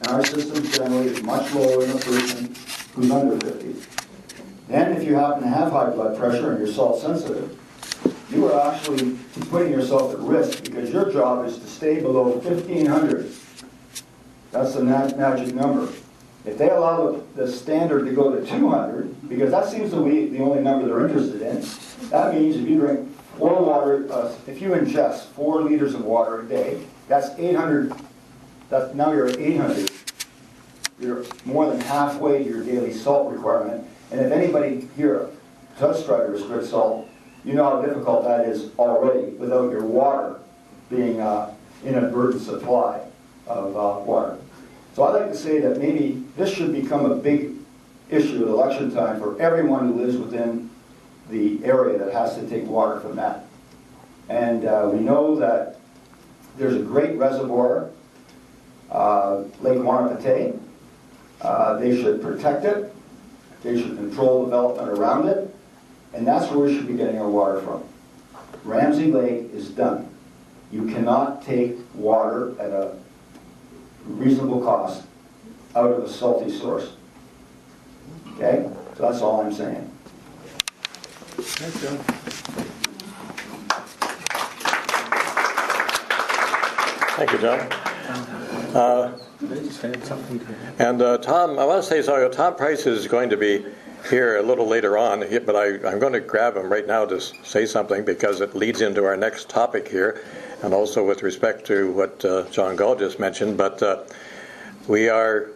and our system generally is much lower than a person who's under 50. Then if you happen to have high blood pressure and you're salt sensitive, you are actually putting yourself at risk because your job is to stay below 1,500. That's the magic number. If they allow the standard to go to 200, because that seems to be the only number they're interested in, that means if you drink if you ingest 4 liters of water a day, that's 800. Now you're at 800. You're more than halfway to your daily salt requirement. And if anybody here does try to restrict salt, you know how difficult that is already without your water being inadvertent supply of water. So I'd like to say that maybe this should become a big issue at election time for everyone who lives within the area that has to take water from that. And we know that there's a great reservoir, Lake Wanapitei. They should protect it. They should control development around it. And that's where we should be getting our water from. Ramsey Lake is done. You cannot take water at a reasonable cost out of a salty source. Okay? So that's all I'm saying. Thanks, John. Thank you, John. And Tom, I want to say so. Tom Price is going to be here a little later on, but I'm going to grab him right now to say something because it leads into our next topic here, and also with respect to what John Gaul just mentioned. But we are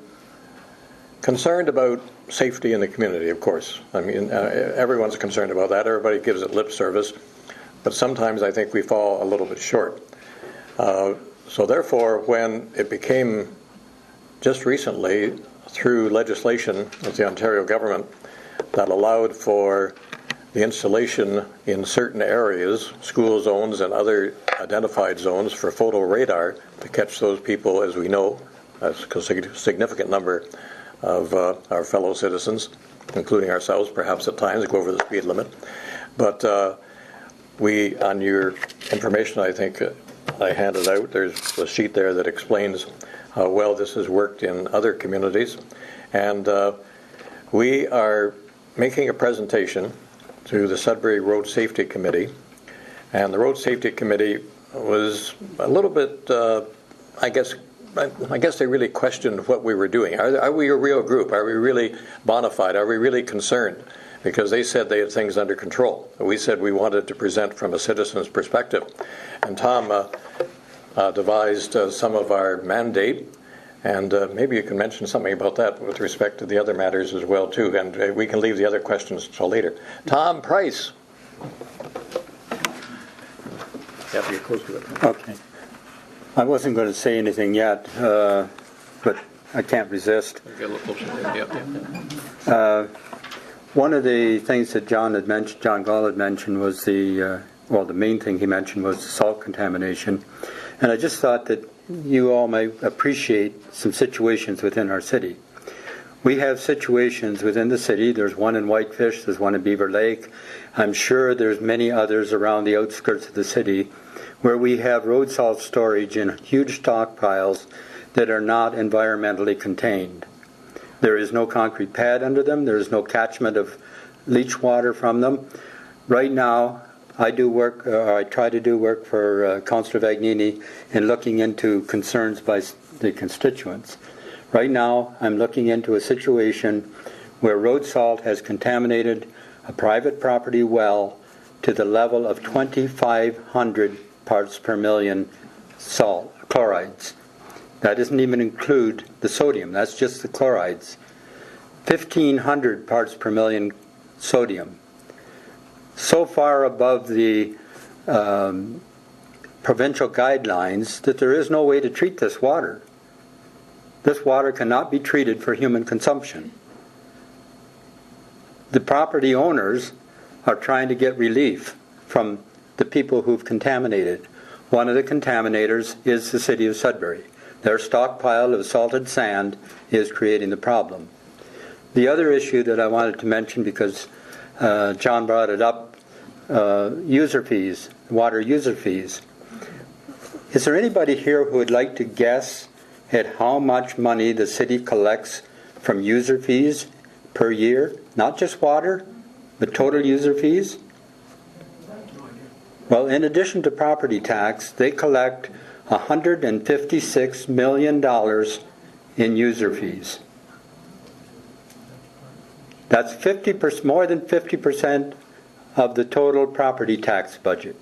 concerned about safety in the community, of course. I mean, everyone's concerned about that. Everybody gives it lip service, but sometimes I think we fall a little bit short. So therefore, when it became just recently through legislation with the Ontario government that allowed for the installation in certain areas, school zones and other identified zones, for photo radar to catch those people, as we know, a significant number of our fellow citizens, including ourselves, perhaps at times, go over the speed limit. But we, on your information, I think I handed out, there's a sheet there that explains how well this has worked in other communities. And we are making a presentation to the Sudbury Road Safety Committee. And the Road Safety Committee was a little bit, I guess they really questioned what we were doing. Are we a real group? Are we really bona fide? Are we really concerned? Because they said they had things under control. We said we wanted to present from a citizen's perspective. And Tom devised some of our mandate, and maybe you can mention something about that with respect to the other matters as well, too. And we can leave the other questions till later. Tom Price. Yeah, you're close to it. Okay. I wasn't going to say anything yet, but I can't resist. Get a little closer. One of the things that John Gaul had mentioned was the main thing he mentioned was the salt contamination. And I just thought that you all might appreciate some situations within our city. We have situations within the city. There's one in Whitefish, there's one in Beaver Lake. I'm sure there's many others around the outskirts of the city where we have road salt storage in huge stockpiles that are not environmentally contained. There is no concrete pad under them. There is no catchment of leach water from them. Right now, I try to do work for Councillor Vagnini in looking into concerns by the constituents. Right now, I'm looking into a situation where road salt has contaminated a private property well to the level of 2,500 parts per million chlorides. That doesn't even include the sodium. That's just the chlorides. 1,500 parts per million sodium. So far above the provincial guidelines that there is no way to treat this water. This water cannot be treated for human consumption. The property owners are trying to get relief from the people who've contaminated. One of the contaminators is the city of Sudbury. Their stockpile of salted sand is creating the problem. The other issue that I wanted to mention, because John brought it up, user fees, water user fees. Is there anybody here who would like to guess at how much money the city collects from user fees per year? Not just water, but total user fees? Well, in addition to property tax, they collect $156 million in user fees. That's 50%, more than 50% of the total property tax budget.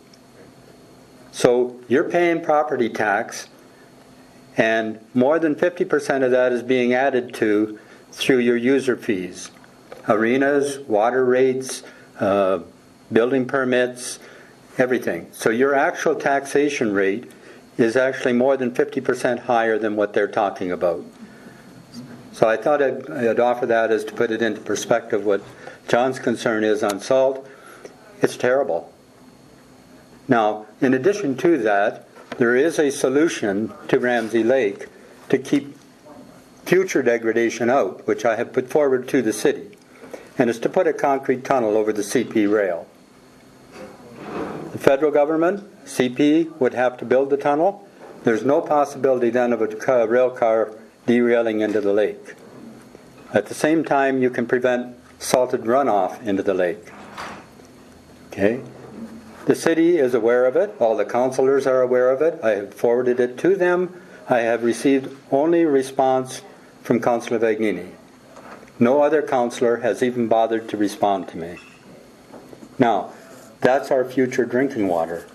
So you're paying property tax, and more than 50% of that is being added to through your user fees. Arenas, water rates, building permits, everything. So your actual taxation rate is actually more than 50% higher than what they're talking about. So I thought I'd offer that as to put it into perspective what John's concern is on salt. It's terrible. Now, in addition to that, there is a solution to Ramsey Lake to keep future degradation out, which I have put forward to the city, and it's to put a concrete tunnel over the CP rail. The federal government, CP, would have to build the tunnel. There's no possibility then of a rail car derailing into the lake. At the same time, you can prevent salted runoff into the lake. Okay? The city is aware of it. All the councillors are aware of it. I have forwarded it to them. I have received only response from Councillor Vagnini. No other councillor has even bothered to respond to me. Now, that's our future drinking water.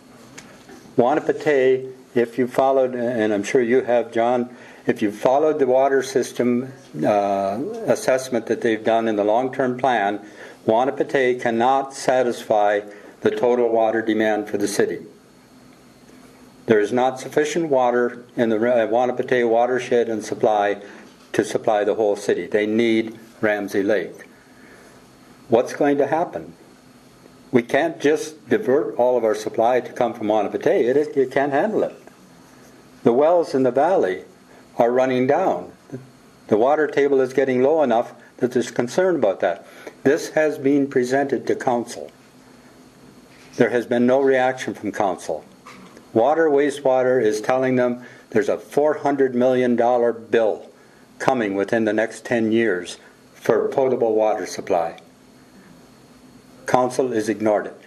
Wanapitei, if you followed, and I'm sure you have, John, if you followed the water system assessment that they've done in the long-term plan, Wanapitei cannot satisfy the total water demand for the city. There is not sufficient water in the Wanapitei watershed and supply to supply the whole city. They need Ramsey Lake. What's going to happen? We can't just divert all of our supply to come from Wanapitei. It can't handle it. The wells in the valley are running down. The water table is getting low enough that there's concern about that. This has been presented to council. There has been no reaction from council. Water Wastewater is telling them there's a $400 million bill coming within the next 10 years for potable water supply. Council has ignored it.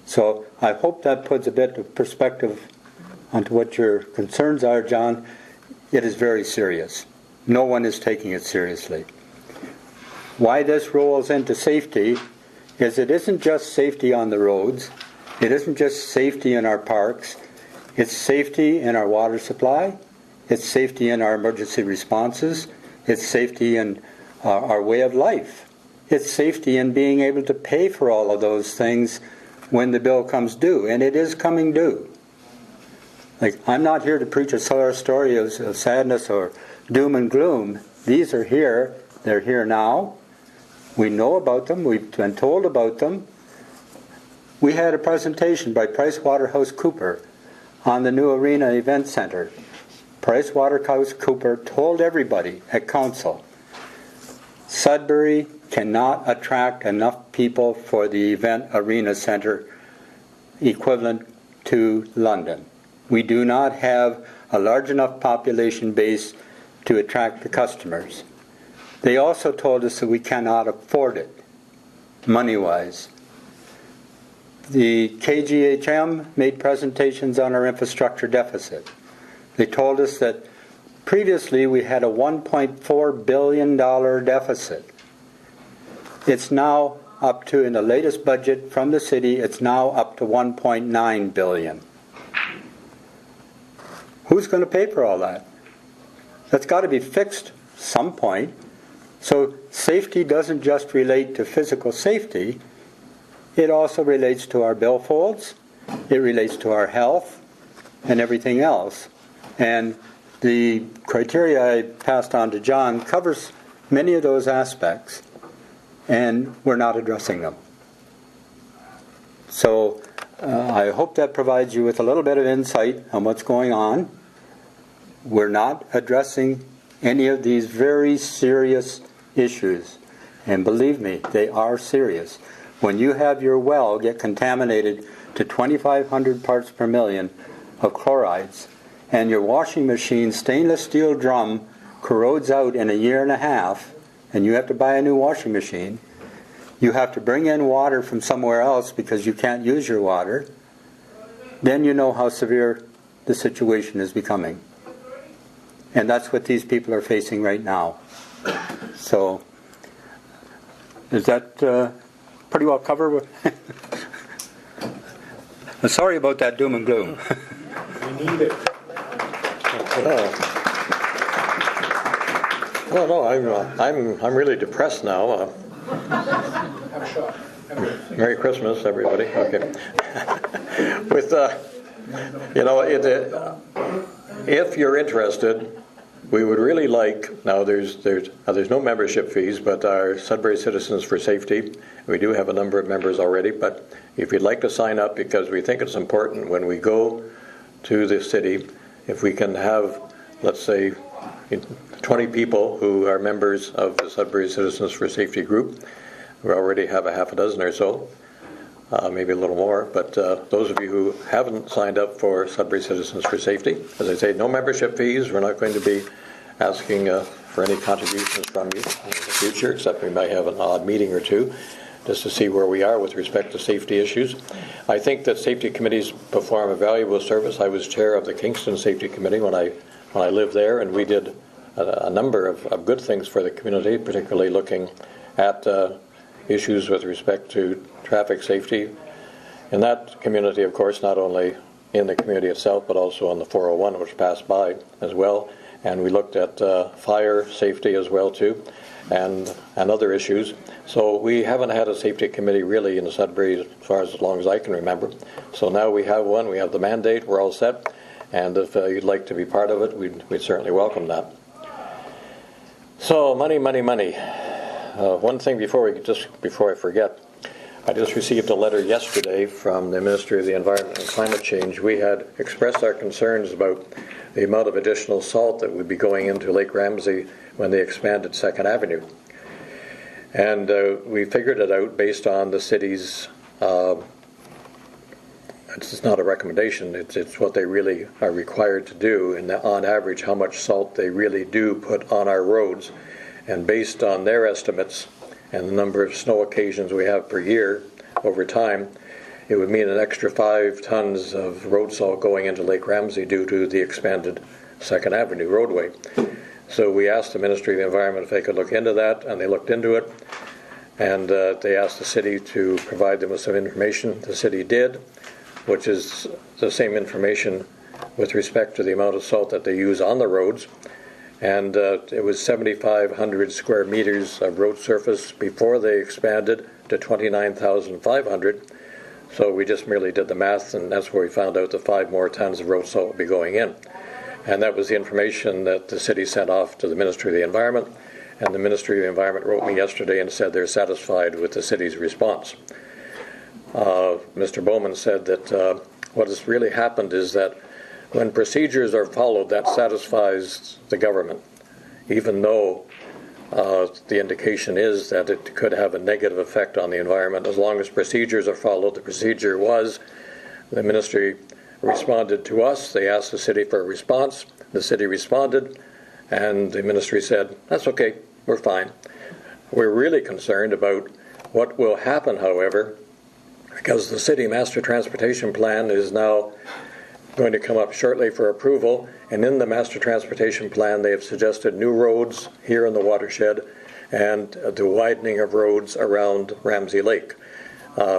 So I hope that puts a bit of perspective onto what your concerns are, John. It is very serious. No one is taking it seriously. Why this rolls into safety is it isn't just safety on the roads. It isn't just safety in our parks. It's safety in our water supply. It's safety in our emergency responses. It's safety in our way of life. It's safety in being able to pay for all of those things when the bill comes due. And it is coming due. Like, I'm not here to preach a story of sadness or doom and gloom. These are here. They're here now. We know about them. We've been told about them. We had a presentation by PricewaterhouseCoopers on the new Arena Event Center. PricewaterhouseCoopers told everybody at council, Sudbury cannot attract enough people for the event arena center equivalent to London. We do not have a large enough population base to attract the customers. They also told us that we cannot afford it, money-wise. The KGHM made presentations on our infrastructure deficit. They told us that previously we had a $1.4 billion deficit. It's now up to, in the latest budget from the city, it's now up to $1.9 billion. Who's going to pay for all that? That's got to be fixed at some point. So safety doesn't just relate to physical safety. It also relates to our billfolds. It relates to our health and everything else. And the criteria I passed on to John covers many of those aspects, and we're not addressing them. So I hope that provides you with a little bit of insight on what's going on. We're not addressing any of these very serious issues. And believe me, they are serious. When you have your well get contaminated to 2,500 parts per million of chlorides, and your washing machine stainless steel drum corrodes out in a year and a half, and you have to buy a new washing machine, you have to bring in water from somewhere else because you can't use your water, then you know how severe the situation is becoming. And that's what these people are facing right now. So, is that pretty well covered? I'm sorry about that doom and gloom. We need it. Well, no, I'm really depressed now. Have a shot. Merry Christmas, everybody. Okay. With if you're interested, we would really like. Now, there's no membership fees, but our Sudbury Citizens for Safety, we do have a number of members already. But if you'd like to sign up, because we think it's important when we go to the city, if we can have, let's say, 20 people who are members of the Sudbury Citizens for Safety group. We already have a half a dozen or so, maybe a little more, but those of you who haven't signed up for Sudbury Citizens for Safety, as I say, no membership fees. We're not going to be asking for any contributions from you in the future, except we might have an odd meeting or two just to see where we are with respect to safety issues. I think that safety committees perform a valuable service. I was chair of the Kingston Safety Committee when I lived there, and we did a number of good things for the community, particularly looking at issues with respect to traffic safety in that community, of course, not only in the community itself, but also on the 401, which passed by as well. And we looked at fire safety as well, too, and other issues. So we haven't had a safety committee really in Sudbury as long as I can remember. So now we have one. We have the mandate. We're all set. And if you'd like to be part of it, we'd certainly welcome that. So money. One thing before I forget, I just received a letter yesterday from the Ministry of the Environment and Climate Change. We had expressed our concerns about the amount of additional salt that would be going into Lake Ramsey when they expanded 2nd Avenue. And we figured it out based on the city's, it's not a recommendation, it's what they really are required to do, and on average how much salt they really do put on our roads. And based on their estimates and the number of snow occasions we have per year over time, it would mean an extra 5 tons of road salt going into Lake Ramsey due to the expanded 2nd Avenue roadway. So we asked the Ministry of the Environment if they could look into that, and they looked into it. And they asked the city to provide them with some information. The city did, which is the same information with respect to the amount of salt that they use on the roads. And it was 7,500 square meters of road surface before they expanded to 29,500. So we just merely did the math, and that's where we found out that 5 more tons of road salt would be going in. And that was the information that the city sent off to the Ministry of the Environment. And the Ministry of the Environment wrote me yesterday and said they're satisfied with the city's response. Mr. Bowman said that what has really happened is that when procedures are followed, that satisfies the government, even though the indication is that it could have a negative effect on the environment. As long as procedures are followed, the procedure was the ministry responded to us. They asked the city for a response. The city responded, and the ministry said, that's okay, we're fine. We're really concerned about what will happen, however, because the city master transportation plan is now going to come up shortly for approval, and in the master transportation plan they have suggested new roads here in the watershed and the widening of roads around Ramsey Lake,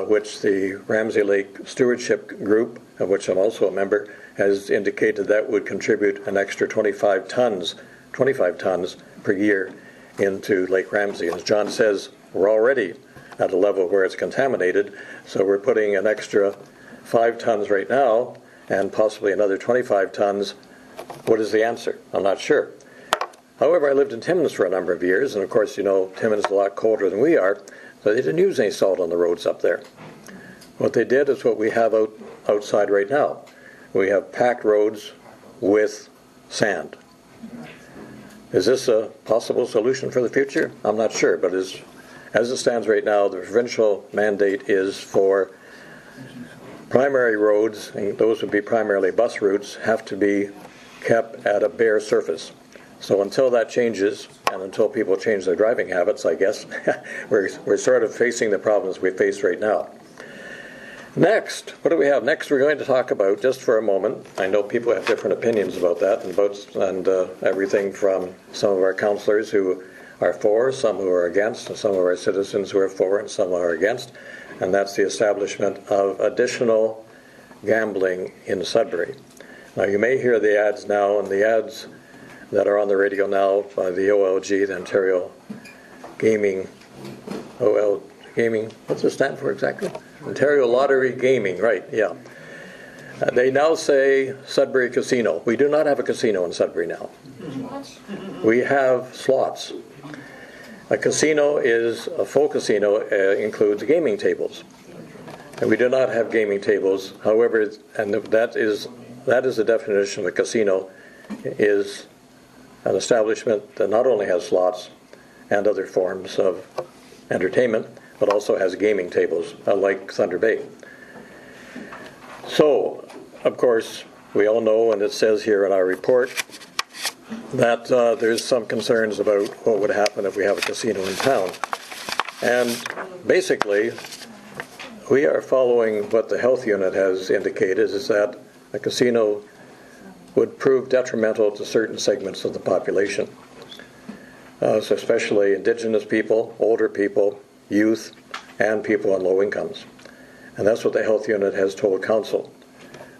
which the Ramsey Lake Stewardship Group, of which I'm also a member, has indicated that would contribute an extra 25 tons per year into Lake Ramsey. As John says, we're already at a level where it's contaminated, so we're putting an extra 5 tons right now and possibly another 25 tons. What is the answer? I'm not sure. However, I lived in Timmins for a number of years, and of course, you know, Timmins is a lot colder than we are, so they didn't use any salt on the roads up there. What they did is what we have outside right now. We have packed roads with sand. Is this a possible solution for the future? I'm not sure, but as it stands right now, the provincial mandate is for primary roads, and those would be primarily bus routes, have to be kept at a bare surface. So until that changes, and until people change their driving habits, I guess, we're sort of facing the problems we face right now. Next, what do we have? Next, we're going to talk about, just for a moment, I know people have different opinions about that, and everything from some of our councillors who are for, some who are against, and some of our citizens who are for, and some are against, and that's the establishment of additional gambling in Sudbury. Now, you may hear the ads now, and the ads that are on the radio now by the OLG, the Ontario Gaming, what's it stand for exactly? Ontario Lottery Gaming, right, yeah. They now say Sudbury Casino. We do not have a casino in Sudbury now. We have slots. A casino is, a full casino includes gaming tables. And we do not have gaming tables. However, and that is the definition of a casino, is an establishment that not only has slots and other forms of entertainment, but also has gaming tables, like Thunder Bay. So, of course, we all know, and it says here in our report, that there's some concerns about what would happen if we have a casino in town. And basically, we are following what the health unit has indicated, is that a casino would prove detrimental to certain segments of the population, so especially Indigenous people, older people, youth, and people on low incomes. And that's what the health unit has told council.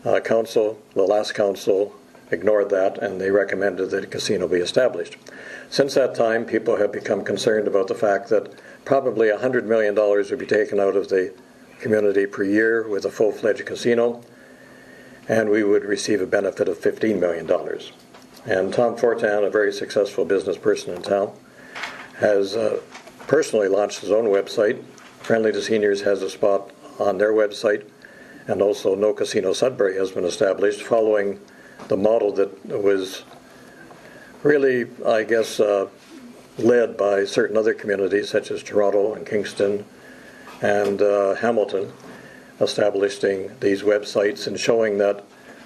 The last council ignored that, and they recommended that a casino be established. Since that time, people have become concerned about the fact that probably $100 million would be taken out of the community per year with a full-fledged casino, and we would receive a benefit of $15 million. And Tom Fortin, a very successful business person in town, has personally launched his own website. Friendly to Seniors has a spot on their website, and also No Casino Sudbury has been established, following the model that was really, I guess, led by certain other communities such as Toronto and Kingston and Hamilton, establishing these websites and showing that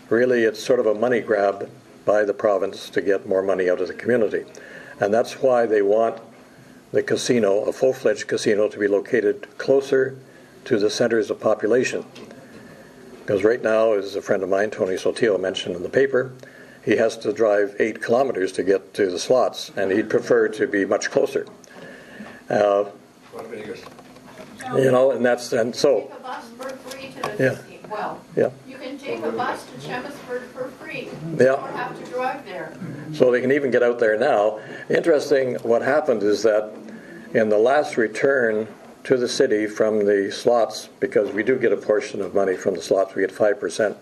really it's sort of a money grab by the province to get more money out of the community. And that's why they want the casino, a full-fledged casino, to be located closer to the centers of population. Because right now, as a friend of mine, Tony Sotil, mentioned in the paper, he has to drive 8 kilometers to get to the slots, and he'd prefer to be much closer. You know, and so. Take a bus for free to the Yeah. casino. Well, Yeah. you can take a bus to Chelmsford for free. You Yeah. don't have to drive there. So they can even get out there now. Interesting, what happened is that in the last return to the city from the slots, because we do get a portion of money from the slots, we get 5%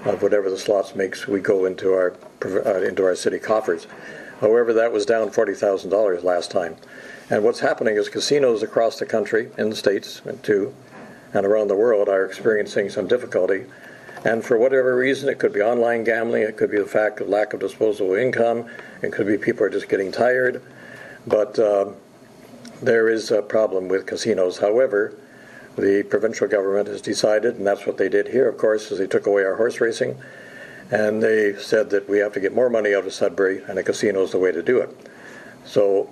of whatever the slots makes, we go into our city coffers. However, that was down $40,000 last time. And what's happening is casinos across the country, in the States too, and around the world, are experiencing some difficulty. And for whatever reason, it could be online gambling, it could be the fact of lack of disposable income, it could be people are just getting tired. But there is a problem with casinos. However, the provincial government has decided, and that's what they did here, of course, is they took away our horse racing, and they said that we have to get more money out of Sudbury, and a casino is the way to do it. So,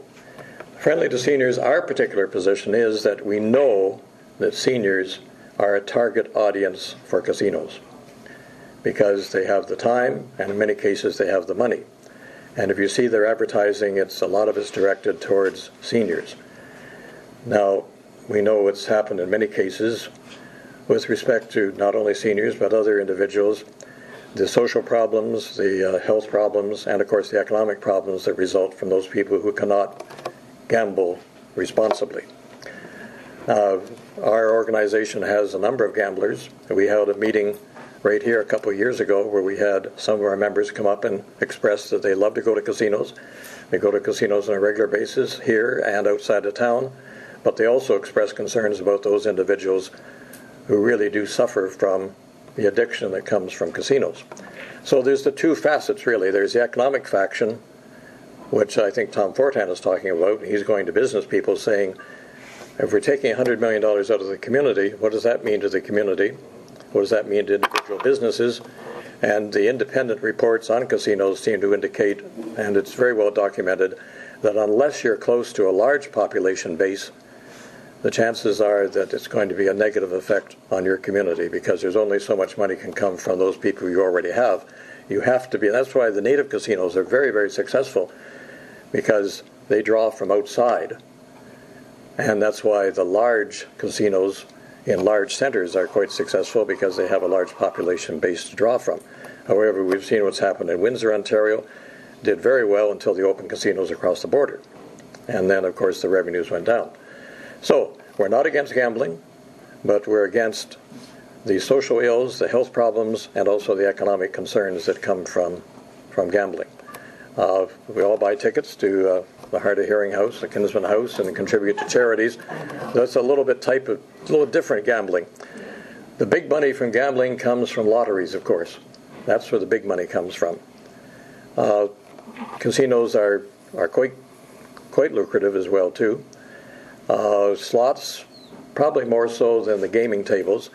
Friendly to Seniors, our particular position is that we know that seniors are a target audience for casinos because they have the time, and in many cases they have the money. And if you see their advertising, a lot of it's directed towards seniors. Now, we know what's happened in many cases with respect to not only seniors but other individuals, the social problems, the health problems, and of course the economic problems that result from those people who cannot gamble responsibly. Our organization has a number of gamblers. We held a meeting right here a couple of years ago where we had some of our members come up and express that they love to go to casinos. They go to casinos on a regular basis here and outside of town, but they also express concerns about those individuals who really do suffer from the addiction that comes from casinos. So there's the two facets, really. There's the economic faction, which I think Tom Fortin is talking about. He's going to business people saying, if we're taking $100 million out of the community, what does that mean to the community? What does that mean to individual businesses? And the independent reports on casinos seem to indicate, and it's very well documented, that unless you're close to a large population base, the chances are that it's going to be a negative effect on your community, because there's only so much money can come from those people you already have. You have to be, and that's why the native casinos are very, very successful, because they draw from outside. And that's why the large casinos in large centers are quite successful, because they have a large population base to draw from. However, we've seen what's happened in Windsor, Ontario, did very well until the opened casinos across the border. And then, of course, the revenues went down. So, we're not against gambling, but we're against the social ills, the health problems, and also the economic concerns that come from gambling. We all buy tickets to the Hard of Hearing House, the Kinsman House, and contribute to charities. That's a little bit different gambling. The big money from gambling comes from lotteries, of course. That's where the big money comes from. Casinos are quite lucrative as well too. Slots, probably more so than the gaming tables.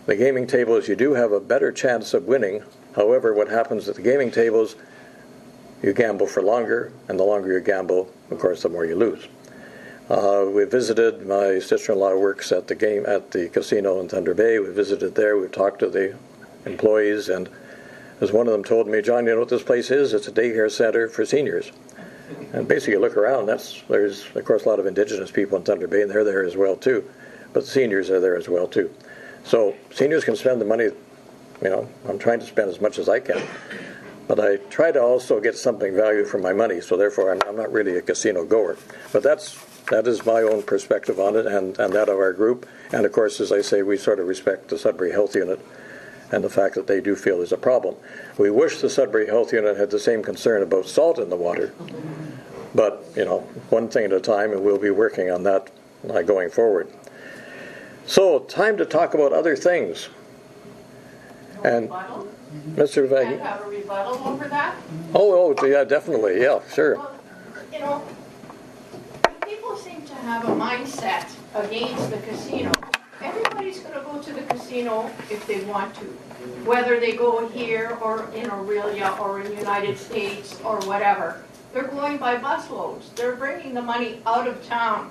The gaming tables, you do have a better chance of winning. However, what happens at the gaming tables, you gamble for longer, and the longer you gamble, of course, the more you lose. We visited, my sister-in-law works at the casino in Thunder Bay. We visited there, we talked to the employees, and as one of them told me, John, you know what this place is? It's a daycare center for seniors. And basically, you look around, there's, of course, a lot of Indigenous people in Thunder Bay, and they're there as well, too. But the seniors are there as well, too. So seniors can spend the money, I'm trying to spend as much as I can. But I try to also get something value for my money, so therefore I'm not really a casino goer. But that is my own perspective on it, and that of our group. And of course, as I say, we sort of respect the Sudbury Health Unit and the fact that they do feel there's a problem. We wish the Sudbury Health Unit had the same concern about salt in the water. But, one thing at a time, and we'll be working on that going forward. So, time to talk about other things. And Rebuttal? Mr. Can I Vaggie? have a rebuttal over that? Oh, yeah, definitely, yeah, sure. Well, people seem to have a mindset against the casino. Everybody's going to go to the casino if they want to, whether they go here or in Aurelia or in the United States or whatever. They're going by busloads. They're bringing the money out of town.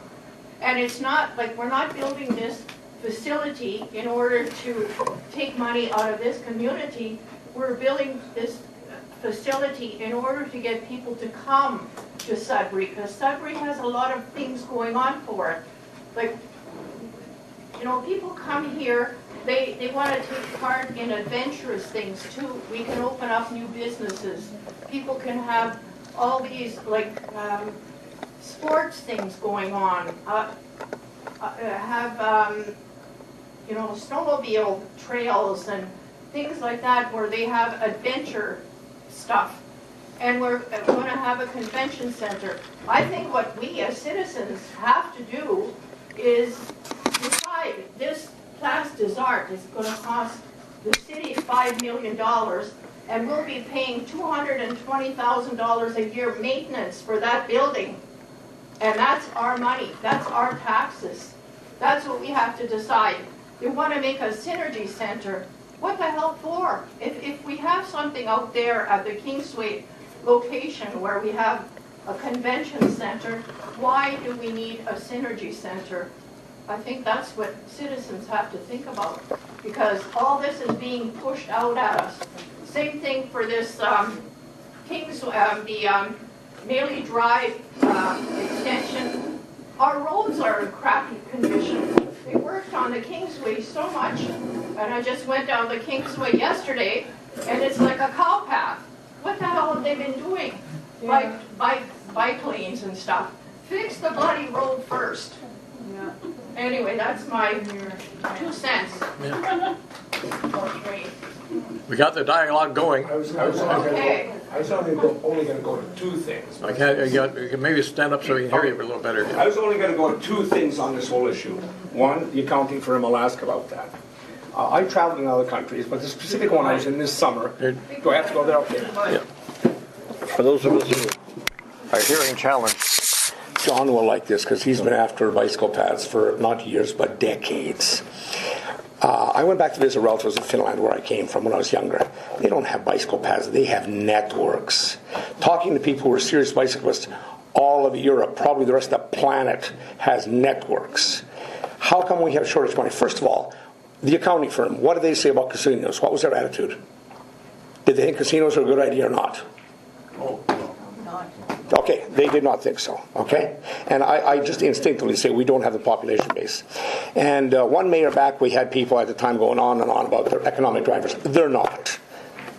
And it's not like we're not building this facility in order to take money out of this community. We're building this facility in order to get people to come to Sudbury, because Sudbury has a lot of things going on for it. Like, people come here, they want to take part in adventurous things too. We can open up new businesses. People can have all these sports things going on. Snowmobile trails and things like that where they have adventure stuff. And we're going to have a convention center. I think what we as citizens have to do is decide this Place des Arts is going to cost the city $5 million, and we'll be paying $220,000 a year maintenance for that building. And that's our money. That's our taxes. That's what we have to decide. They want to make a synergy center. What the hell for? If we have something out there at the Kingsway location where we have a convention center, why do we need a synergy center? I think that's what citizens have to think about, because all this is being pushed out at us. Same thing for this Maley Drive extension. Our roads are in crappy condition. They worked on the Kingsway so much, and I just went down the Kingsway yesterday, and it's like a cow path. What the hell have they been doing? Yeah. Bike lanes and stuff. Fix the bloody road first. Yeah. Anyway, that's my 2 cents. Yeah. Or 3. We got the dialogue going. I was only going to go to 2 things. You can maybe stand up so we can hear you a little better. I was only going to go to 2 things on this whole issue. One, the accounting firm will ask about that. I traveled in other countries, but the specific one I was in this summer. Do I have to go there? Okay. Yeah. For those of us who are hearing challenged, John will like this because he's been after bicycle paths for not years but decades. I went back to visit relatives in Finland, where I came from when I was younger. They don't have bicycle paths. They have networks. Talking to people who are serious bicyclists, all of Europe, probably the rest of the planet, has networks. How come we have shortage of money? First of all, the accounting firm, what did they say about casinos? What was their attitude? Did they think casinos are a good idea or not? Okay, they did not think so, okay? And I just instinctively say we don't have the population base. And one mayor back, we had people at the time going on and on about their economic drivers. They're not.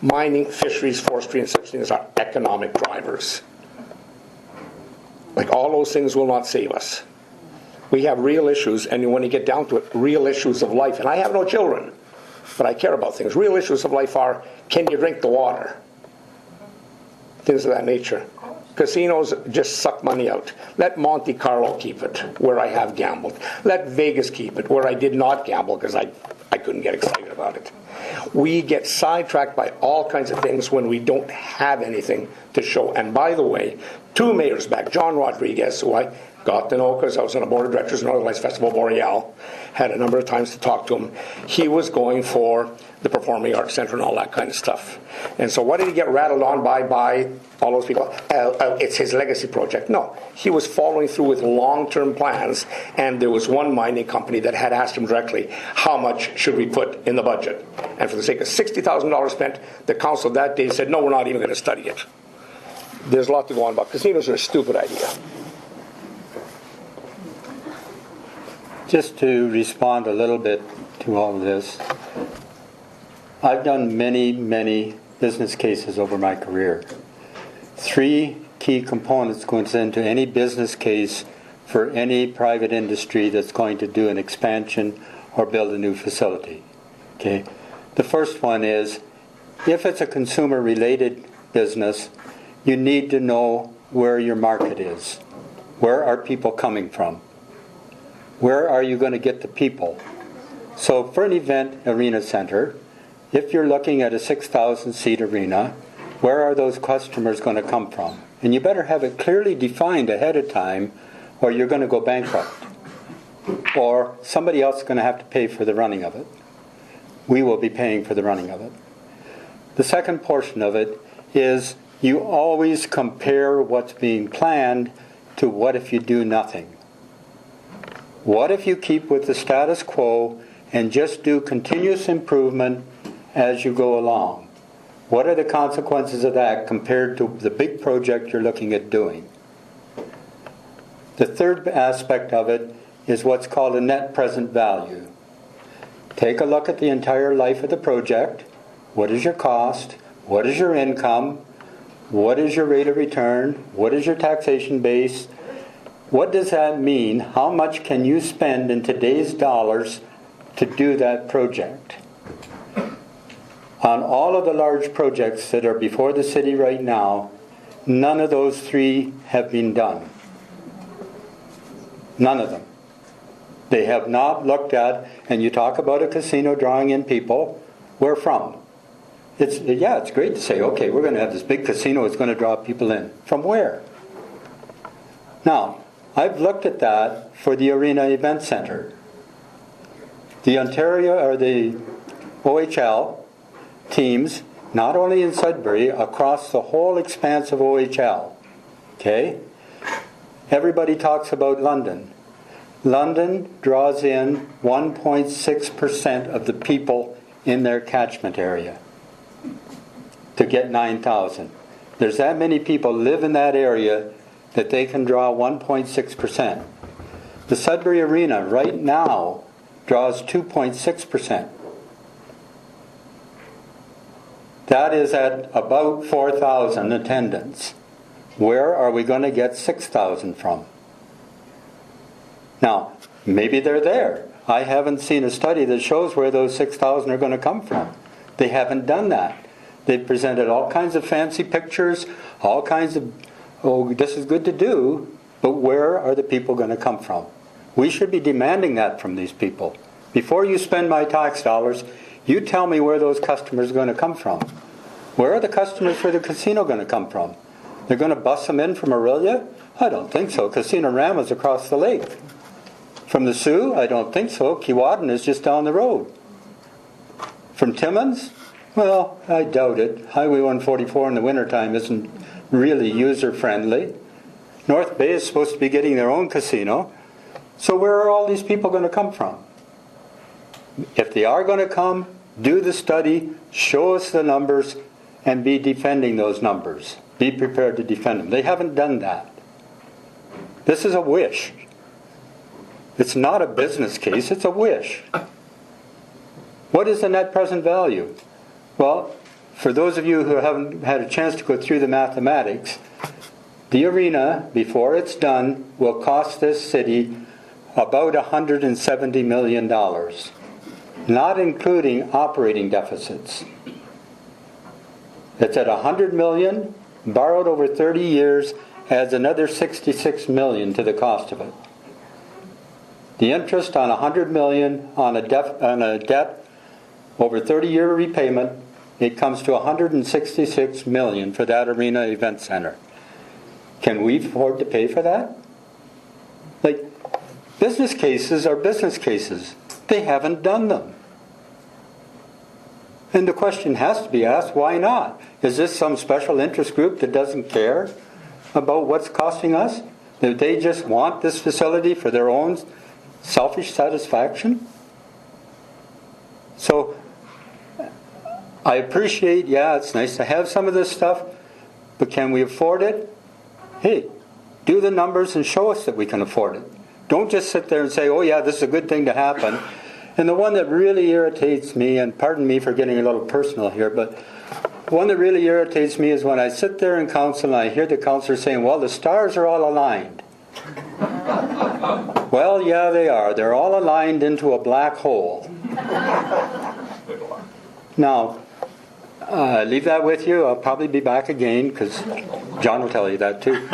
Mining, fisheries, forestry, and such things are economic drivers. Like, all those things will not save us. We have real issues, and when you get down to it, real issues of life. And I have no children, but I care about things. Real issues of life are, can you drink the water? Things of that nature. Casinos just suck money out. Let Monte Carlo keep it, where I have gambled. Let Vegas keep it, where I did not gamble, because I couldn't get excited about it. We get sidetracked by all kinds of things when we don't have anything to show. And by the way, 2 mayors back, John Rodriguez, who I got to know because I was on the board of directors of Northern Lights Festival Boreal, had a number of times to talk to him. He was going for the Performing Arts Center and all that kind of stuff. And so what did he get rattled on by all those people? It's his legacy project. No, he was following through with long-term plans, and there was one mining company that had asked him directly, how much should we put in the budget? And for the sake of $60,000 spent, the council that day said, no, we're not even going to study it. There's a lot to go on about. Casinos are a stupid idea. Just to respond a little bit to all of this, I've done many, many business cases over my career. 3 key components goes into any business case for any private industry that's going to do an expansion or build a new facility. Okay. The first one is, if it's a consumer-related business, you need to know where your market is. Where are people coming from? Where are you going to get the people? So for an event arena center, if you're looking at a 6,000 seat arena, where are those customers going to come from? And you better have it clearly defined ahead of time, or you're going to go bankrupt. Or somebody else is going to have to pay for the running of it. We will be paying for the running of it. The second portion of it is you always compare what's being planned to what if you do nothing. What if you keep with the status quo and just do continuous improvement as you go along? What are the consequences of that compared to the big project you're looking at doing? The third aspect of it is what's called a net present value. Take a look at the entire life of the project. What is your cost? What is your income? What is your rate of return? What is your taxation base? What does that mean? How much can you spend in today's dollars to do that project? On all of the large projects that are before the city right now, none of those 3 have been done. None of them. They have not looked at, and you talk about a casino drawing in people, where from? It's great to say, okay, we're going to have this big casino, it's going to draw people in. From where? Now, I've looked at that for the Arena Event Center. The Ontario, or the OHL teams, not only in Sudbury, across the whole expanse of OHL. Okay? Everybody talks about London. London draws in 1.6% of the people in their catchment area to get 9,000. There's that many people live in that area that they can draw 1.6%. The Sudbury Arena right now draws 2.6%. That is at about 4,000 attendance. Where are we going to get 6,000 from? Now, maybe they're there. I haven't seen a study that shows where those 6,000 are going to come from. They haven't done that. They've presented all kinds of fancy pictures, all kinds of, oh, this is good to do, but where are the people going to come from? We should be demanding that from these people. Before you spend my tax dollars, you tell me where those customers are going to come from. Where are the customers for the casino going to come from? They're going to bus them in from Aurelia? I don't think so. Casino Rama's across the lake. From the Sioux? I don't think so. Keewatin is just down the road. From Timmins? Well, I doubt it. Highway 144 in the wintertime isn't really user-friendly. North Bay is supposed to be getting their own casino. So where are all these people going to come from? If they are going to come, do the study, show us the numbers, and be defending those numbers. Be prepared to defend them. They haven't done that. This is a wish. It's not a business case, it's a wish. What is the net present value? Well, for those of you who haven't had a chance to go through the mathematics, the arena, before it's done, will cost this city about $170 million, not including operating deficits. It's at $100 million, borrowed over 30 years, adds another $66 million to the cost of it. The interest on $100 million on a debt over 30-year repayment, it comes to $166 million for that arena event center. Can we afford to pay for that? Like, business cases are business cases. They haven't done them. And the question has to be asked, why not? Is this some special interest group that doesn't care about what's costing us? That they just want this facility for their own selfish satisfaction? So, I appreciate, it's nice to have some of this stuff, but can we afford it? Hey, do the numbers and show us that we can afford it. Don't just sit there and say, oh yeah, this is a good thing to happen. And the one that really irritates me, and pardon me for getting a little personal here, but one that really irritates me is when I sit there in council and I hear the councillor saying, well, the stars are all aligned. Well, yeah, they are. They're all aligned into a black hole. Now, leave that with you. I'll probably be back again because John will tell you that too.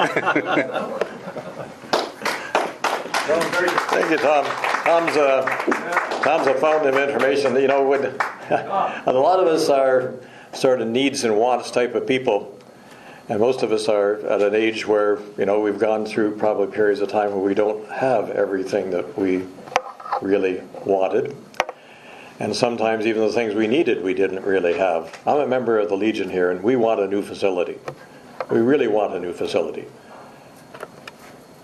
Thank you, Tom. Tom's a fountain of information. You know, when a lot of us are sort of needs and wants type of people, and most of us are at an age where, you know, we've gone through probably periods of time where we don't have everything that we really wanted. And sometimes even the things we needed we didn't really have. I'm a member of the Legion here, and we want a new facility. We really want a new facility.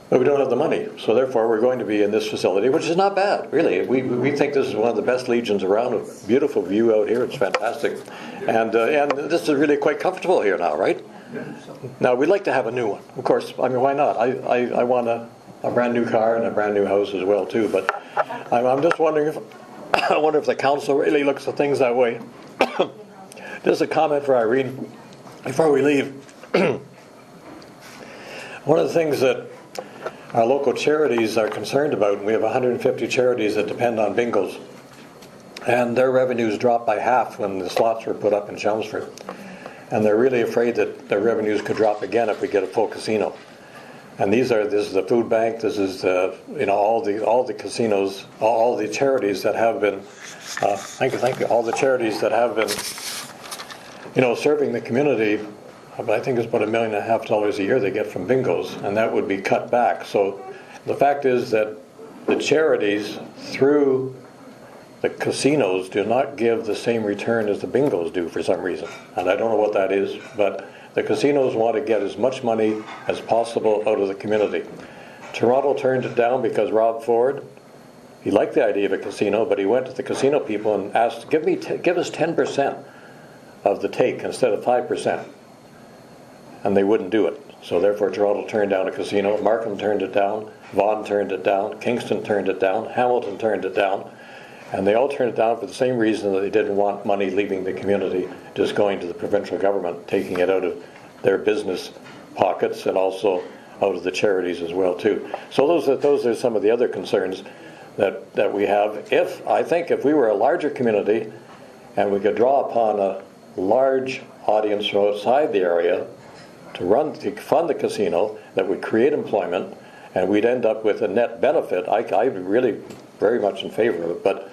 But we don't have the money, so therefore we're going to be in this facility, which is not bad, really. We think this is one of the best Legions around. A beautiful view out here, it's fantastic. And this is really quite comfortable here now, right? Now, we'd like to have a new one. Of course, I mean, why not? I want a brand new car and a brand new house as well, too. But I'm just wondering if... I wonder if the council really looks at things that way. Just a comment for Irene before we leave. One of the things that our local charities are concerned about, and we have 150 charities that depend on bingos, and their revenues dropped by half when the slots were put up in Chelmsford. And they're really afraid that their revenues could drop again if we get a full casino. And this is the food bank. This is all the casinos, all the charities that have been. Thank you. All the charities that have been, serving the community. I think it's about $1.5 million a year they get from bingos, and that would be cut back. So the fact is that the charities through the casinos do not give the same return as the bingos do for some reason, and I don't know what that is, but. The casinos want to get as much money as possible out of the community. Toronto turned it down because Rob Ford, he liked the idea of a casino, but he went to the casino people and asked, give us 10% of the take instead of 5%. And they wouldn't do it. So therefore Toronto turned down a casino. Markham turned it down. Vaughan turned it down. Kingston turned it down. Hamilton turned it down. And they all turned it down for the same reason that they didn't want money leaving the community, just going to the provincial government, taking it out of their business pockets and also out of the charities as well too. So those are some of the other concerns that we have. I think if we were a larger community and we could draw upon a large audience from outside the area to fund the casino, that would create employment, and we'd end up with a net benefit, I'd really very much in favor of it. But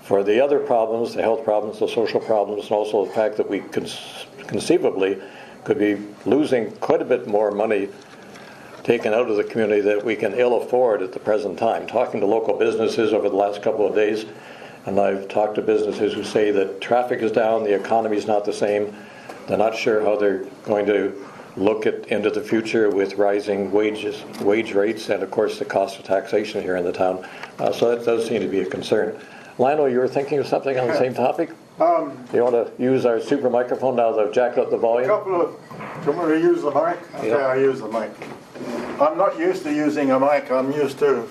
for the other problems, the health problems, the social problems, and also the fact that we conceivably could be losing quite a bit more money taken out of the community that we can ill afford at the present time. Talking to local businesses over the last couple of days, and I've talked to businesses who say that traffic is down, the economy is not the same. They're not sure how they're going to look into the future with rising wage rates, and of course the cost of taxation here in the town. So that does seem to be a concern. Lionel, you were thinking of something on the same topic? You want to use our super microphone now that I've jacked up the volume? Do you want me to use the mic? Okay, Yeah. I'll use the mic. I'm not used to using a mic. I'm used to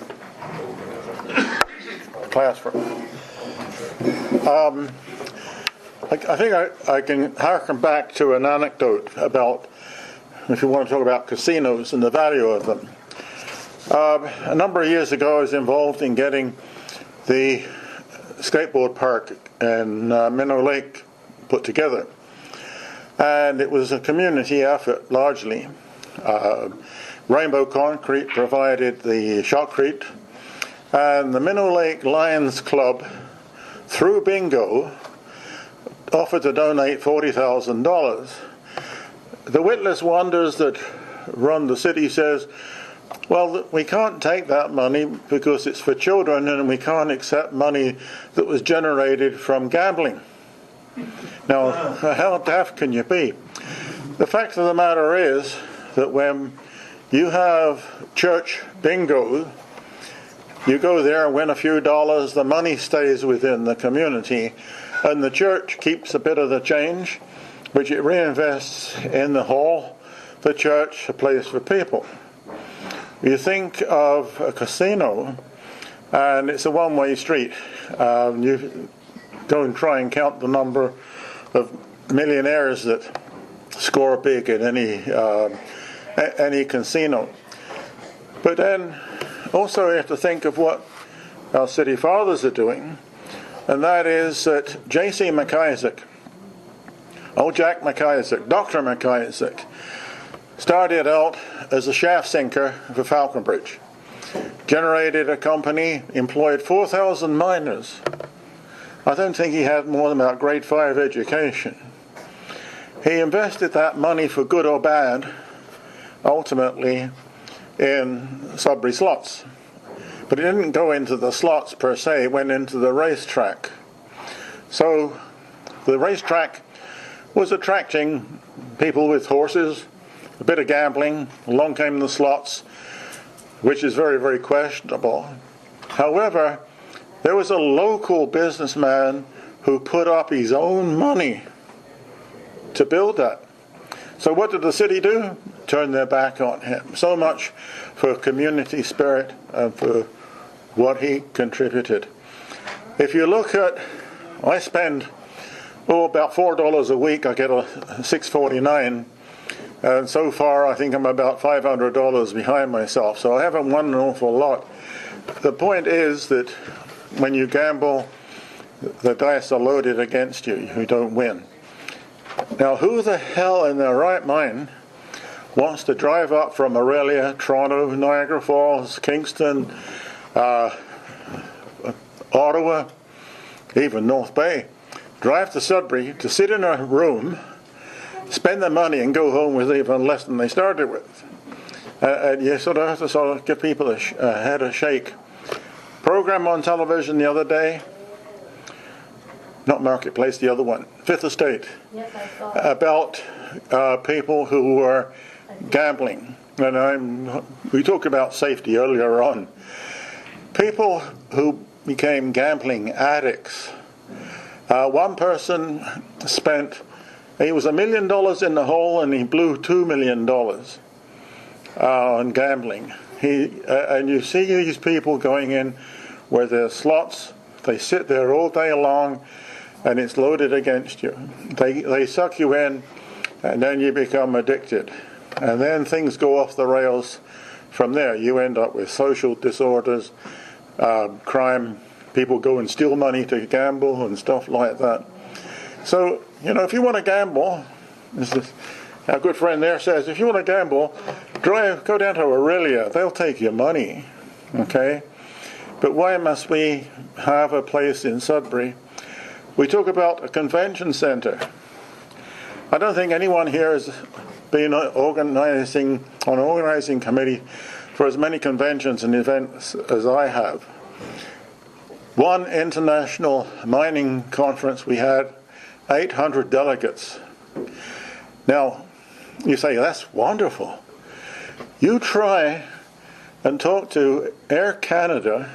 classroom. I think I can harken back to an anecdote about, if you want to talk about casinos and the value of them. A number of years ago, I was involved in getting the skateboard park in Minnow Lake put together. And it was a community effort, largely. Rainbow Concrete provided the shotcrete, and the Minnow Lake Lions Club, through bingo, offered to donate $40,000. The Witless Wonders that run the city says, well, we can't take that money because it's for children, and we can't accept money that was generated from gambling. Now, how daft can you be? The fact of the matter is that when you have church bingo, you go there and win a few dollars, the money stays within the community, and the church keeps a bit of the change, which it reinvests in the hall, the church, a place for people. You think of a casino, and it's a one-way street. You go and try and count the number of millionaires that score big at any casino. But then also you have to think of what our city fathers are doing, and that is that J.C. McIsaac, old Jack McIsaac, Dr. McIsaac, started out as a shaft sinker for Falconbridge, generated a company, employed 4,000 miners. I don't think he had more than about grade 5 education. He invested that money, for good or bad, ultimately in Sudbury slots. But it didn't go into the slots per se, it went into the racetrack. So the racetrack was attracting people with horses, a bit of gambling. Along came the slots, which is very, very questionable. However, there was a local businessman who put up his own money to build that. So what did the city do? Turn their back on him. So much for community spirit and for what he contributed. If you look at, I spend about $4 a week. I get a $6.49, and so far I think I'm about $500 behind myself. So I haven't won an awful lot. The point is that when you gamble, the dice are loaded against you. You don't win. Now, who the hell in their right mind wants to drive up from Aurelia, Toronto, Niagara Falls, Kingston, Ottawa, even North Bay, drive to Sudbury to sit in a room, spend their money and go home with even less than they started with? And you sort of have to give people a head a shake. Program on television the other day, not Marketplace, the other one, Fifth Estate, Yes, I saw about people who were gambling. And we talked about safety earlier on. People who became gambling addicts. One person he was $1 million in the hole, and he blew $2 million on gambling. And you see these people going in where there's slots. They sit there all day long, and it's loaded against you. They suck you in, and then you become addicted. And then things go off the rails from there. You end up with social disorders, crime. People go and steal money to gamble and stuff like that. So, if you want to gamble, our good friend there says, if you want to gamble, go down to Aurelia. They'll take your money, okay? But why must we have a place in Sudbury? We talk about a convention center. I don't think anyone here has been on an organizing committee for as many conventions and events as I have. One international mining conference, we had 800 delegates. Now, you say, that's wonderful. You try and talk to Air Canada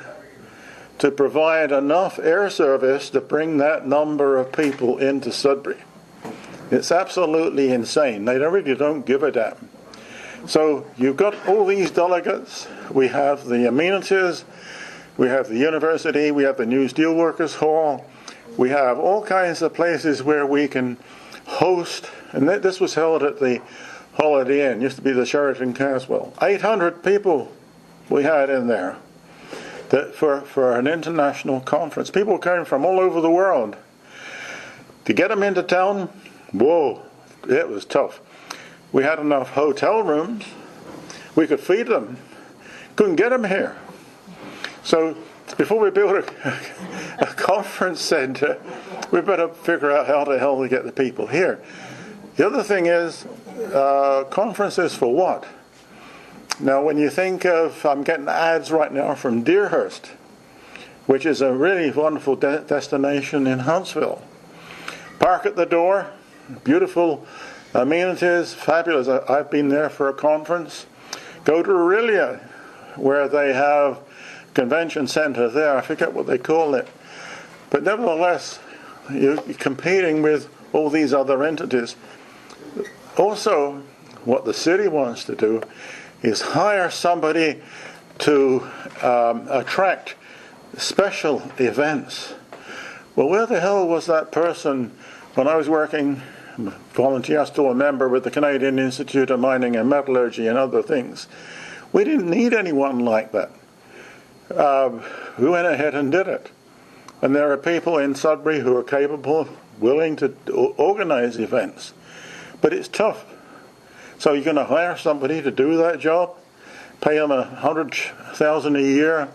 to provide enough air service to bring that number of people into Sudbury. It's absolutely insane. They really don't give a damn. So you've got all these delegates. We have the amenities. We have the university. We have the New Steelworkers Hall. We have all kinds of places where we can host. And this was held at the Holiday Inn. Used to be the Sheraton Caswell. 800 people we had in there for an international conference. People came from all over the world. To get them into town, whoa, it was tough. We had enough hotel rooms. We could feed them. Couldn't get them here. So before we build a conference center, we better figure out how the hell to get the people here. The other thing is, conferences for what? Now, when you think of, I'm getting ads right now from Deerhurst, which is a really wonderful destination in Huntsville. Park at the door, beautiful amenities, fabulous. I've been there for a conference. Go to Aurelia, where they have convention center there. I forget what they call it. But nevertheless, you're competing with all these other entities. Also, what the city wants to do is hire somebody to attract special events. Well, where the hell was that person when I was working, volunteer, still a member with the Canadian Institute of Mining and Metallurgy and other things? We didn't need anyone like that. We went ahead and did it. And there are people in Sudbury who are capable, willing to organize events. But it's tough. So you're going to hire somebody to do that job, pay them $100,000 a year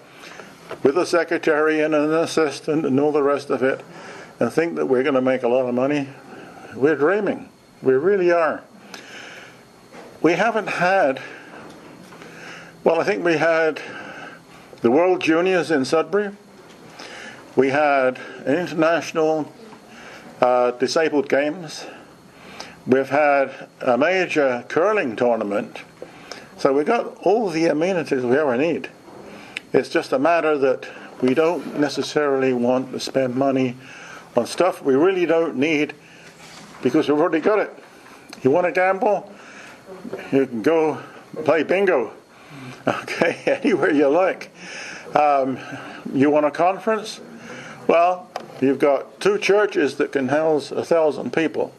with a secretary and an assistant and all the rest of it, and think that we're going to make a lot of money? We're dreaming. We really are. We haven't had, well, I think we had the World Juniors in Sudbury. We had an international disabled games. We've had a major curling tournament. So we've got all the amenities we ever need. It's just a matter that we don't necessarily want to spend money on stuff we really don't need because we've already got it. You want to gamble? You can go play bingo. Okay, anywhere you like. You want a conference? Well, you've got 2 churches that can house 1,000 people.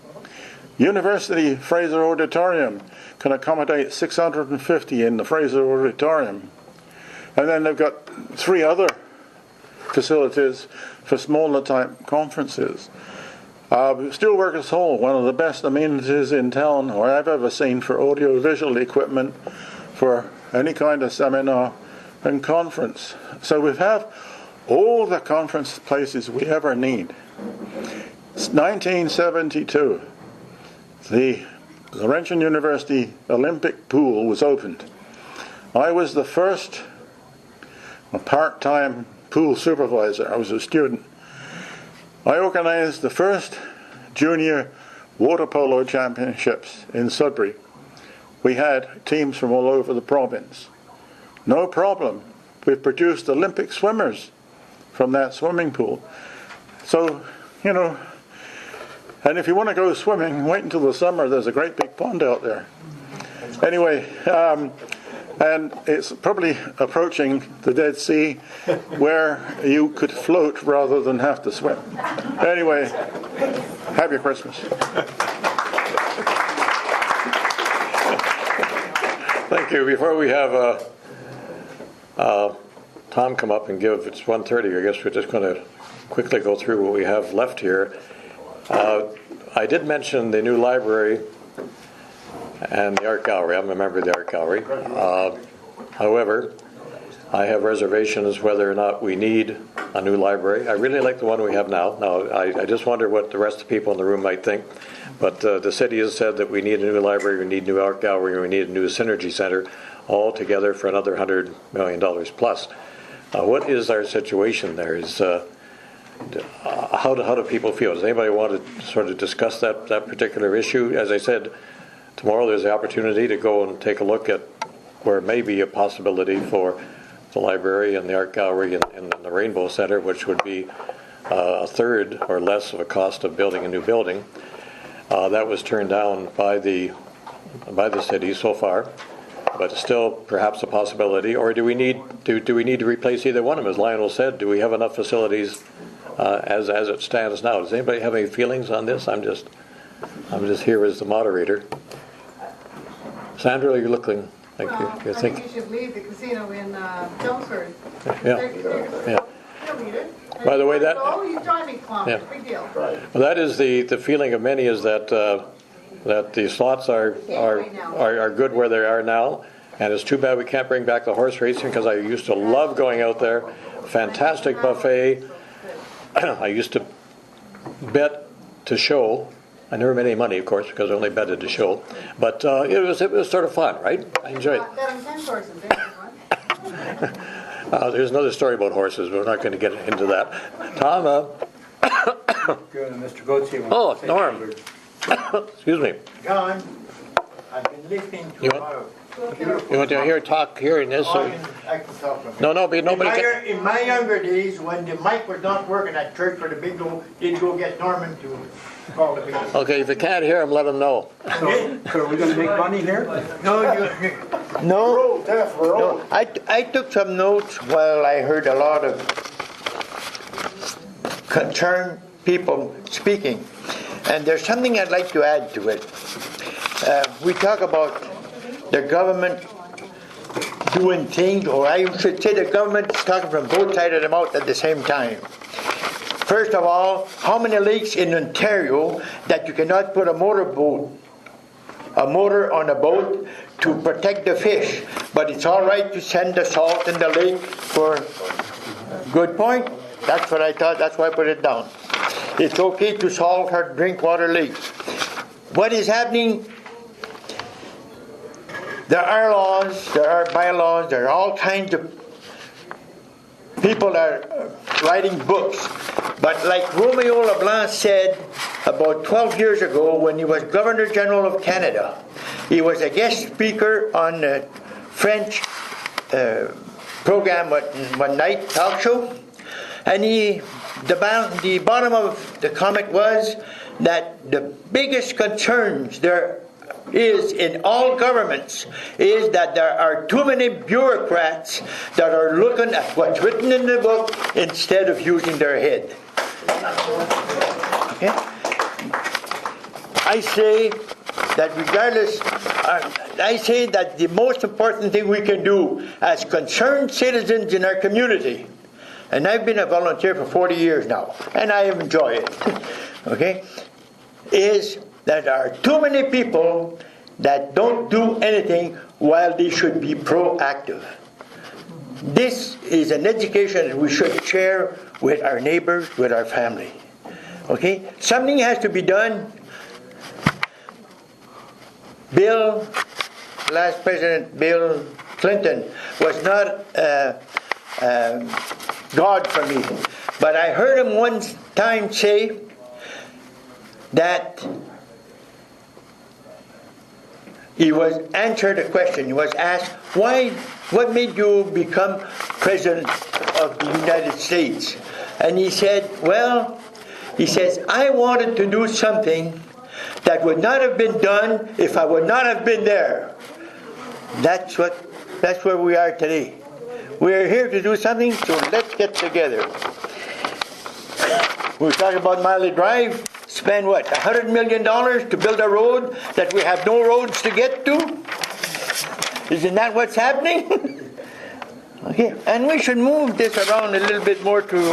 University Fraser Auditorium can accommodate 650 in the Fraser Auditorium. And then they've got 3 other facilities for smaller type conferences. Steelworkers Hall, one of the best amenities in town, or I've ever seen, for audio-visual equipment for any kind of seminar and conference. So we have all the conference places we ever need. It's 1972. The Laurentian University Olympic pool was opened. I was the first part-time pool supervisor. I was a student. I organized the first junior water polo championships in Sudbury. We had teams from all over the province. No problem. We've produced Olympic swimmers from that swimming pool. So, you know, and if you want to go swimming, wait until the summer. There's a great big pond out there. Anyway, and it's probably approaching the Dead Sea where you could float rather than have to swim. Anyway, happy Christmas. Thank you. Before we have Tom come up and give, it's 1:30, I guess we're just going to quickly go through what we have left here. I did mention the new library and the art gallery. I'm a member of the art gallery. However, I have reservations whether or not we need a new library. I really like the one we have now. Now, I just wonder what the rest of the people in the room might think. But the city has said that we need a new library, we need a new art gallery, we need a new synergy center, all together for another $100 million plus. What is our situation there? How do people feel? Does anybody want to sort of discuss that particular issue? As I said, tomorrow there's the opportunity to go and take a look at where may be a possibility for the library and the art gallery and the Rainbow Center, which would be a third or less of a cost of building a new building. That was turned down by the city so far, but still perhaps a possibility. Or do we need to replace either one of them? As Lionel said, do we have enough facilities as it stands now? Does anybody have any feelings on this? I'm just here as the moderator. Sandra, you're looking like you're thinking. I think you should leave the casino in Chelmsford. Yeah. You'll need it. By the way, that. Oh, you join me, Plum. Yeah. Big deal. Well, that is the feeling of many, is that the slots are good where they are now, and it's too bad we can't bring back the horse racing, because I used to love going out there. Fantastic buffet. I used to bet to show. I never made any money, of course, because I only betted to show. But it was sort of fun, right? I enjoyed it. Bet on 10 horses. There's another story about horses, but we're not going to get into that. Tom? Mr. Gauthier. Oh, Norm. Excuse me. John, I've been listening to You a lot of You want to talk here in this? I can talk about it. No, but nobody can. In my younger days, when the mic was not working at church for the big go, did go get Norman to call the meeting. Okay, if you can't hear him, let him know. So are we going to make money here? No, I took some notes while I heard a lot of concerned people speaking, and there's something I'd like to add to it. We talk about the government doing things, or I should say the government is talking from both sides of the mouth at the same time. First of all, how many lakes in Ontario that you cannot put a motor on a boat to protect the fish, but it's all right to send the salt in the lake for good point? That's what I thought, that's why I put it down. It's okay to salt our drink water lakes. What is happening? There are laws, there are bylaws, there are all kinds of people are writing books. But like Romeo Leblanc said about 12 years ago when he was Governor General of Canada, he was a guest speaker on the French program one night, talk show, and the bottom of the comment was that the biggest concerns there is in all governments is that there are too many bureaucrats that are looking at what's written in the book instead of using their head. Okay? I say that regardless, I say that the most important thing we can do as concerned citizens in our community, and I've been a volunteer for 40 years now, and I enjoy it, okay, is that there are too many people that don't do anything while they should be proactive. This is an education that we should share with our neighbors, with our family. Okay? Something has to be done. Last President Bill Clinton was not God for me. But I heard him one time say that he was answered a question. He was asked, what made you become President of the United States? And he said, I wanted to do something that would not have been done if I would not have been there. That's where we are today. We are here to do something, so let's get together. We were talking about Miley Drive. Spend what, $100 million to build a road that we have no roads to get to? Isn't that what's happening? Okay, and we should move this around a little bit more to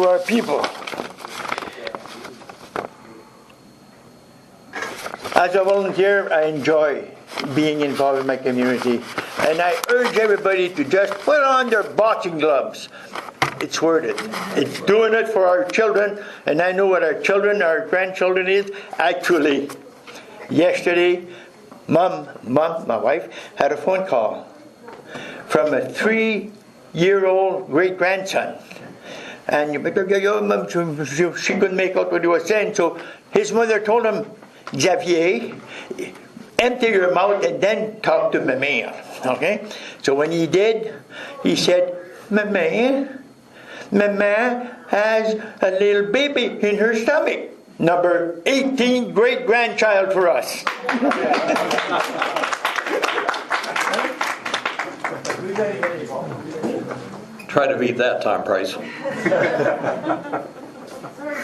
our people. As a volunteer, I enjoy being involved in my community, and I urge everybody to just put on their boxing gloves. It's worth it. It's doing it for our children, and I know what our grandchildren is. Actually, yesterday, my wife, had a phone call from a 3 8-year-old great-grandson. And she couldn't make out what he was saying, so his mother told him, Xavier, empty your mouth and then talk to my man. Okay? So when he did, he said, Mama has a little baby in her stomach. Number 18 great-grandchild for us. Try to beat that, Tom Price. Sir,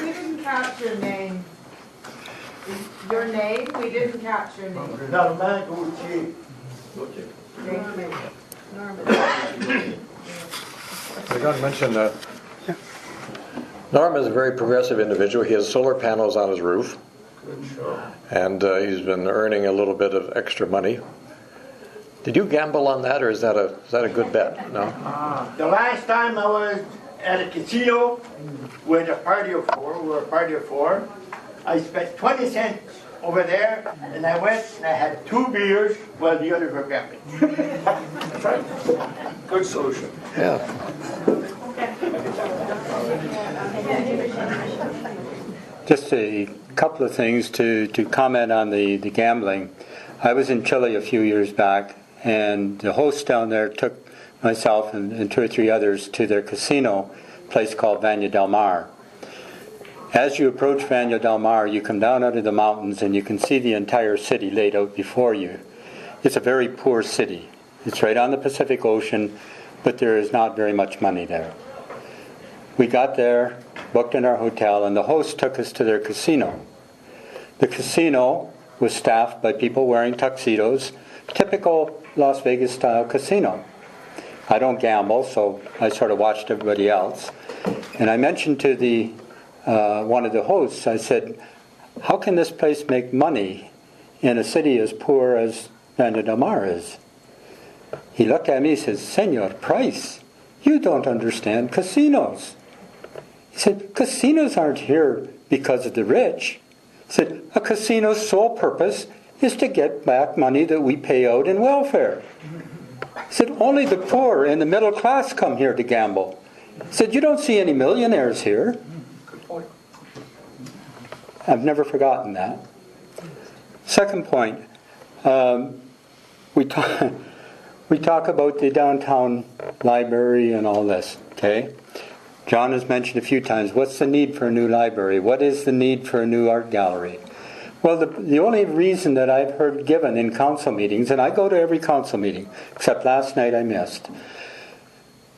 we didn't catch your name. Your name? We didn't catch your name. Norman Gauthier. Thank you. Norman. I got to mention that Norm is a very progressive individual. He has solar panels on his roof. And he's been earning a little bit of extra money. Did you gamble on that, or is that a good bet? No? The last time I was at a casino with a party of four, we were a party of four, I spent 20 cents over there, and I went and I had 2 beers while the others were gambling. That's right. Good solution. Yeah. Just a couple of things to comment on the gambling. I was in Chile a few years back, and the host down there took myself and 2 or 3 others to their casino, a place called Valle del Mar. As you approach Valle del Mar, you come down out of the mountains and you can see the entire city laid out before you. It's a very poor city. It's right on the Pacific Ocean, but there is not very much money there. We got there, booked in our hotel, and the host took us to their casino. The casino was staffed by people wearing tuxedos, typical Las Vegas style casino. I don't gamble, so I sort of watched everybody else. And I mentioned to the one of the hosts, I said, how can this place make money in a city as poor as Valle del Mar is? He looked at me and says, Senor Price, you don't understand casinos. He said, casinos aren't here because of the rich. He said, a casino's sole purpose is to get back money that we pay out in welfare. He said, only the poor and the middle class come here to gamble. He said, you don't see any millionaires here. I've never forgotten that. Second point, we talk about the downtown library and all this, okay? John has mentioned a few times, what's the need for a new library? What is the need for a new art gallery? Well, the only reason that I've heard given in council meetings, and I go to every council meeting, except last night I missed,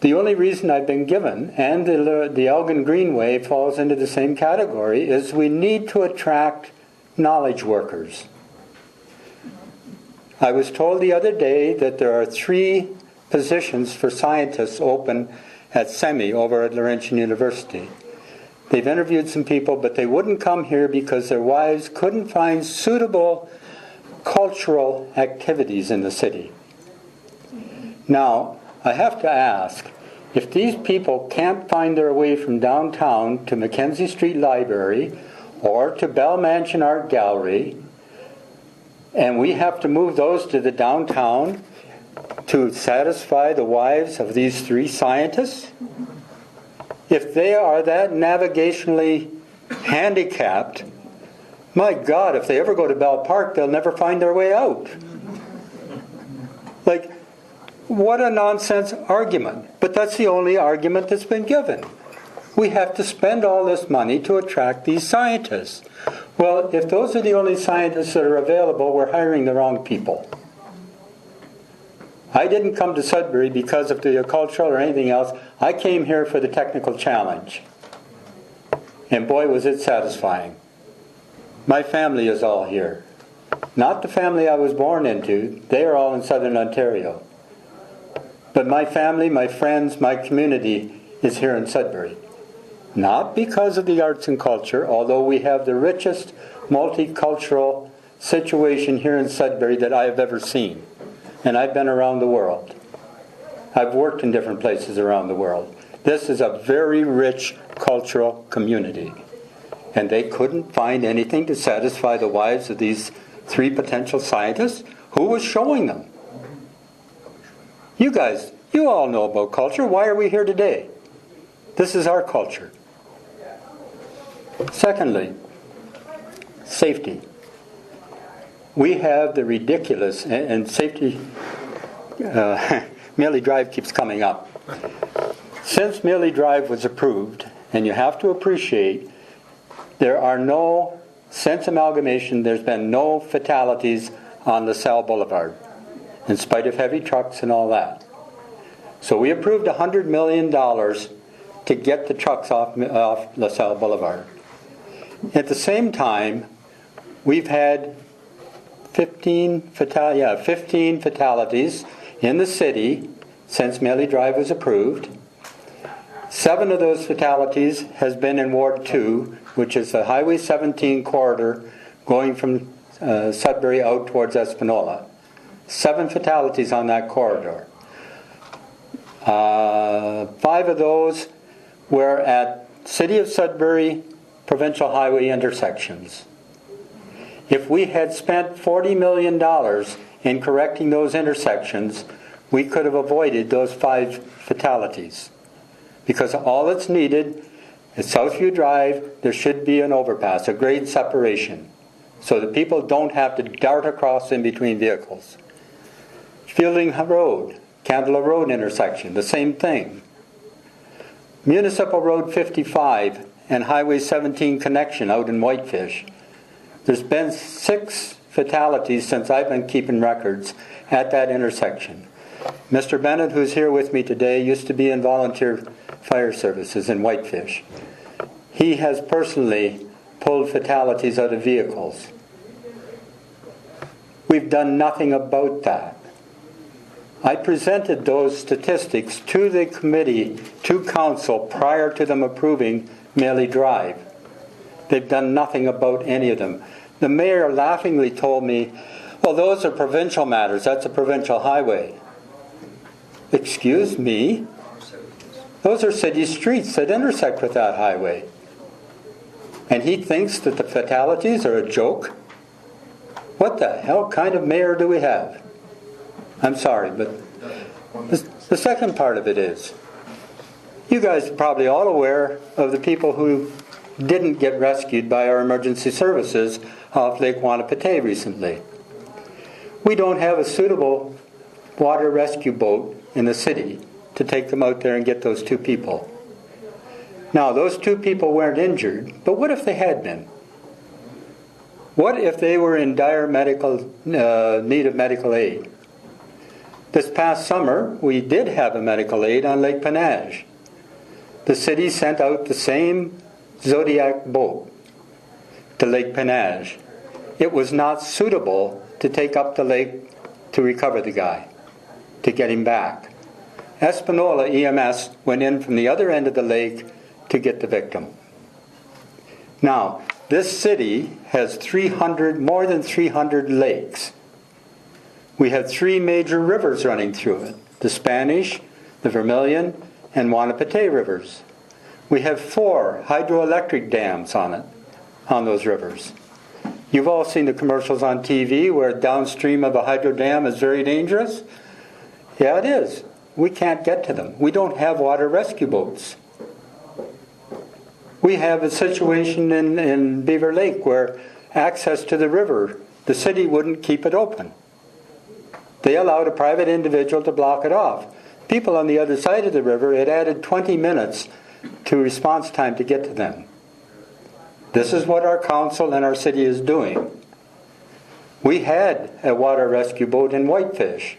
the only reason I've been given, and the Elgin Greenway falls into the same category, is we need to attract knowledge workers. I was told the other day that there are 3 positions for scientists open at SEMI over at Laurentian University. They've interviewed some people, but they wouldn't come here because their wives couldn't find suitable cultural activities in the city. Now, I have to ask, if these people can't find their way from downtown to Mackenzie Street Library or to Bell Mansion Art Gallery, and we have to move those to the downtown to satisfy the wives of these 3 scientists, if they are that navigationally handicapped, my God, if they ever go to Bell Park, they'll never find their way out. Like, what a nonsense argument. But that's the only argument that's been given. We have to spend all this money to attract these scientists. Well, if those are the only scientists that are available, we're hiring the wrong people. I didn't come to Sudbury because of the cultural or anything else. I came here for the technical challenge. And boy, was it satisfying. My family is all here. Not the family I was born into. They are all in Southern Ontario. But my family, my friends, my community is here in Sudbury. Not because of the arts and culture, although we have the richest multicultural situation here in Sudbury that I have ever seen. And I've been around the world. I've worked in different places around the world. This is a very rich cultural community. And they couldn't find anything to satisfy the wives of these 3 potential scientists. Who was showing them? You guys You all know about culture. Why are we here today? This is our culture. Secondly, safety. We have the ridiculous, and safety, Mealy Drive keeps coming up. Since Mealy Drive was approved, and you have to appreciate, there are no, since amalgamation, there's been no fatalities on LaSalle Boulevard, in spite of heavy trucks and all that. So we approved $100 million to get the trucks off LaSalle Boulevard. At the same time, we've had 15 fatalities in the city since Mealy Drive was approved. 7 of those fatalities has been in Ward 2, which is the Highway 17 corridor going from Sudbury out towards Espanola. 7 fatalities on that corridor. 5 of those were at City of Sudbury provincial highway intersections. If we had spent $40 million in correcting those intersections, we could have avoided those 5 fatalities. Because all that's needed is Southview Drive, there should be an overpass, a grade separation, so that people don't have to dart across in between vehicles. Fielding Road, Candela Road intersection, the same thing. Municipal Road 55 and Highway 17 connection out in Whitefish. There's been 6 fatalities since I've been keeping records at that intersection. Mr. Bennett, who's here with me today, used to be in volunteer fire services in Whitefish. He has personally pulled fatalities out of vehicles. We've done nothing about that. I presented those statistics to the committee, to council, prior to them approving Mealy Drive. They've done nothing about any of them. The mayor laughingly told me, well, those are provincial matters. That's a provincial highway. Excuse me? Those are city streets that intersect with that highway. And he thinks that the fatalities are a joke? What the hell kind of mayor do we have? I'm sorry, but the second part of it is, you guys are probably all aware of the people who didn't get rescued by our emergency services off Lake Wanapitei recently. We don't have a suitable water rescue boat in the city to take them out there and get those 2 people. Now, those 2 people weren't injured, but what if they had been? What if they were in dire medical need of medical aid? This past summer, we did have a medical aid on Lake Panage. The city sent out the same Zodiac boat to Lake Panage. It was not suitable to take up the lake to recover the guy, to get him back. Espanola EMS went in from the other end of the lake to get the victim. Now, this city has more than 300 lakes. We have 3 major rivers running through it, the Spanish, the Vermilion, and Wanapitei rivers. We have 4 hydroelectric dams on those rivers. You've all seen the commercials on TV where downstream of a hydro dam is very dangerous. Yeah, it is. We can't get to them. We don't have water rescue boats. We have a situation in Beaver Lake where access to the river, the city wouldn't keep it open. They allowed a private individual to block it off. People on the other side of the river, it added 20 minutes to response time to get to them. This is what our council and our city is doing. We had a water rescue boat in Whitefish.